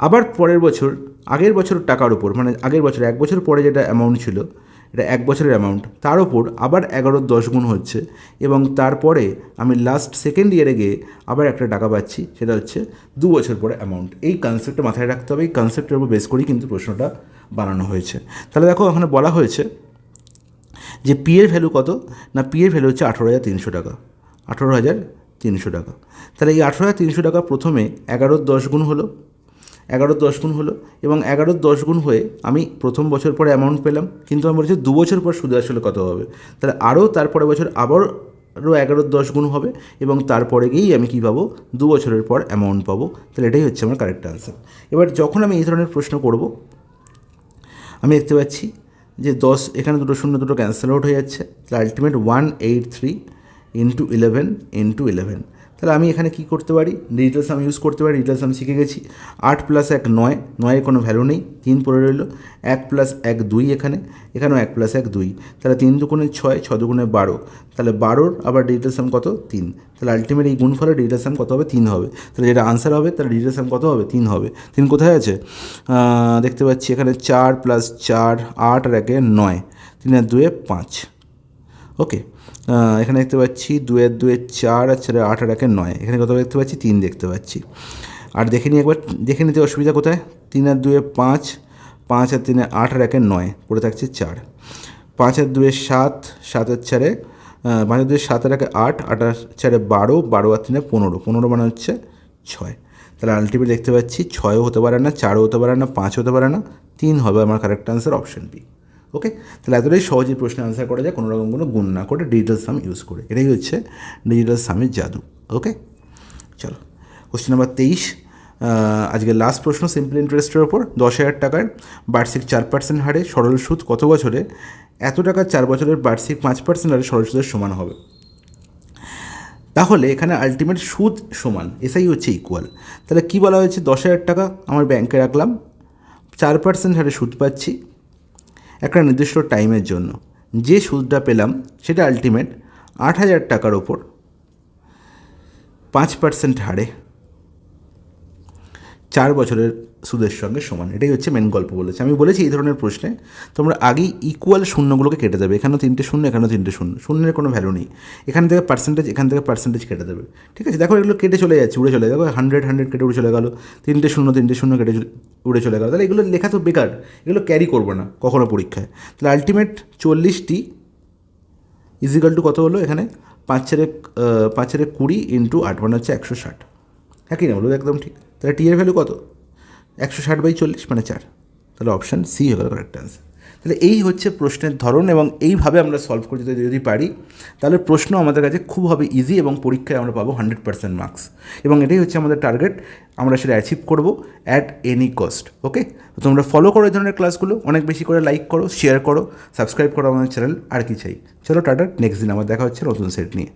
আবার পরের বছর আগের বছর টাকার উপর, মানে আগের বছর 1 বছর পরে যেটা অ্যামাউন্ট ছিল, এটা 1 বছরের অ্যামাউন্ট, তার ওপর আবার 11 10 গুণ হচ্ছে, এবং তারপরে আমি লাস্ট সেকেন্ড ইয়ারে গিয়ে আবার একটা টাকা পাচ্ছি, সেটা হচ্ছে 2 বছর পরে অ্যামাউন্ট। এই কনসেপ্টটা মাথায় রাখতে হবে, এই কনসেপ্টের উপর বেস করেই কিন্তু প্রশ্নটা বানানো হয়েছে। তাহলে দেখো, ওখানে বলা হয়েছে যে পি এর ভ্যালু কত? না, পি এর ভ্যালু হচ্ছে 18,300 টাকা, 18,300 টাকা। তাহলে এই 18,300 টাকা প্রথমে 11 10 গুণ হলো, 11 10 গুণ হলো, এবং 11 10 গুণ হয়ে আমি প্রথম বছর পরে অ্যামাউন্ট পেলাম, কিন্তু আমি বলছি 2 বছর পর সুদে আসলে কত হবে? তাহলে আরও তারপরে বছর আবারও 11 10 গুণ হবে, এবং তারপরে গিয়েই আমি কী পাবো? 2 বছরের পর অ্যামাউন্ট পাবো। তাহলে এটাই হচ্ছে আমার কারেক্ট আনসার। এবার যখন আমি এই ধরনের প্রশ্ন করব, আমি দেখতে পাচ্ছি যে 10, এখানে দুটো শূন্য দুটো ক্যান্সেল আউট হয়ে যাচ্ছে। তাহলে আলটিমেট 183 × 11 × 11। তাহলে আমি এখানে কী করতে পারি? ডিজিটাল সাম ইউজ করতে পারি। ডিজিটাল সাম শিখে গেছি। 8 + 1 9, 9-এর কোনো ভ্যালু নেই, 3 পড়ে রইল। 1 + 1 2, এখানেও 1 + 1 2। তাহলে 3 দুগুণে 6, 6 দুগুণে 12। তাহলে 12-র আবার ডিজিটাল সাম কত? 3। তাহলে আলটিমেট এই গুণফলের ডিজিটাল সাম কত হবে? 3 হবে। তাহলে যেটা আনসার হবে, তাহলে ডিজিটাল সাম কত হবে? 3 হবে। 3 কোথায় আছে? দেখতে পাচ্ছি এখানে 4 + 4 8 আর 1 9, 3 আর 2 5। ওকে, এখানে দেখতে পাচ্ছি 2 আর 2 4 আর 4 8 আর 1 9, এখানে কত দেখতে পাচ্ছি? 3 দেখতে পাচ্ছি। আর দেখে নিই একবার, দেখে নিতে অসুবিধা কোথায়? 3 আর 2 5, 5 আর 3 8 আর 1 9, পড়ে থাকছে 4। 5 আর 2 7, 7 আর 4 5 আর 2 7 আর 1 8, 8 আর 4 12, 12 আর 3 15, 15 মানে হচ্ছে 6। তাহলে আলটিমেট দেখতে পাচ্ছি 6ও হতে পারে না, 4ও হতে পারে না, 5ও হতে পারে না, 3 হবে আমার কারেক্ট আনসার, অপশন বি। ওকে, তাহলে এতটাই সহজেই প্রশ্ন আনসার করা যায় কোনো রকম কোনো গুণ না করে, ডিজিটাল সাম ইউজ করে। এটাই হচ্ছে ডিজিটাল সামের জাদু। ওকে, চলো কোশ্চেন নাম্বার 23, আজকে লাস্ট প্রশ্ন, সিম্পল ইন্টারেস্টের ওপর। 10,000 টাকার বার্ষিক 4% হারে সরল সুদ কত বছরে এত টাকা 4 বছরের বার্ষিক 5% হারে সরল সুদের সমান হবে? তাহলে এখানে আলটিমেট সুদ সমান, এসআই হচ্ছে ইকুয়াল। তাহলে কী বলা হয়েছে? 10,000 টাকা আমার ব্যাংকে রাখলাম, 4% হারে সুদ পাচ্ছি একটা নির্দিষ্ট টাইমের জন্য। যে সুদটা পেলাম সেটা আলটিমেট 8,000 টাকার ওপর 5% হারে 4 বছরের সুদের সঙ্গে সমান। এটাই হচ্ছে মেন গল্প বলেছে। আমি বলেছি এই ধরনের প্রশ্নে তোমরা আগেই ইকুয়াল শূন্যগুলোকে কেটে দেবে। এখানেও 3টে শূন্য, এখানেও 3টে শূন্য, শূন্যের কোনো ভ্যালু নেই। এখান থেকে পার্সেন্টেজ, এখান থেকে পার্সেন্টেজ কেটে দেবে। ঠিক আছে, দেখো এগুলো কেটে চলে যাচ্ছে, উড়ে চলে, দেখো 100 100 কেটে উড়ে চলে গেলো, 3টে শূন্য 3টে শূন্য কেটে উড়ে চলে গেলো। তাহলে এগুলো লেখা তো বেকার, এগুলো ক্যারি করবো না কখনো পরীক্ষায়। তাহলে আলটিমেট 40টি = কত হলো? এখানে 5 × 20 × 8 মানে হচ্ছে 160। হ্যাঁ কি না বলো? একদম ঠিক। তাহলে টি এর ভ্যালু কত? 160/40 মানে 4। তাহলে অপশান সি হয়ে গেল কারেক্ট অ্যান্সার। তাহলে এই হচ্ছে প্রশ্নের ধরন, এবং এইভাবে আমরা সলভ করে যদি পারি তাহলে প্রশ্ন আমাদের কাছে খুব হবে ইজি, এবং পরীক্ষায় আমরা পাবো 100% মার্কস, এবং এটাই হচ্ছে আমাদের টার্গেট। আমরা সেটা অ্যাচিভ করবো অ্যাট এনি কস্ট। ওকে, তো তোমরা ফলো করো এই ধরনের ক্লাসগুলো, অনেক বেশি করে লাইক করো, শেয়ার করো, সাবস্ক্রাইব করো আমাদের চ্যানেল। আর কি চাই? চলো টাটা, নেক্সট দিন আমার দেখা হচ্ছে নতুন সেট নিয়ে।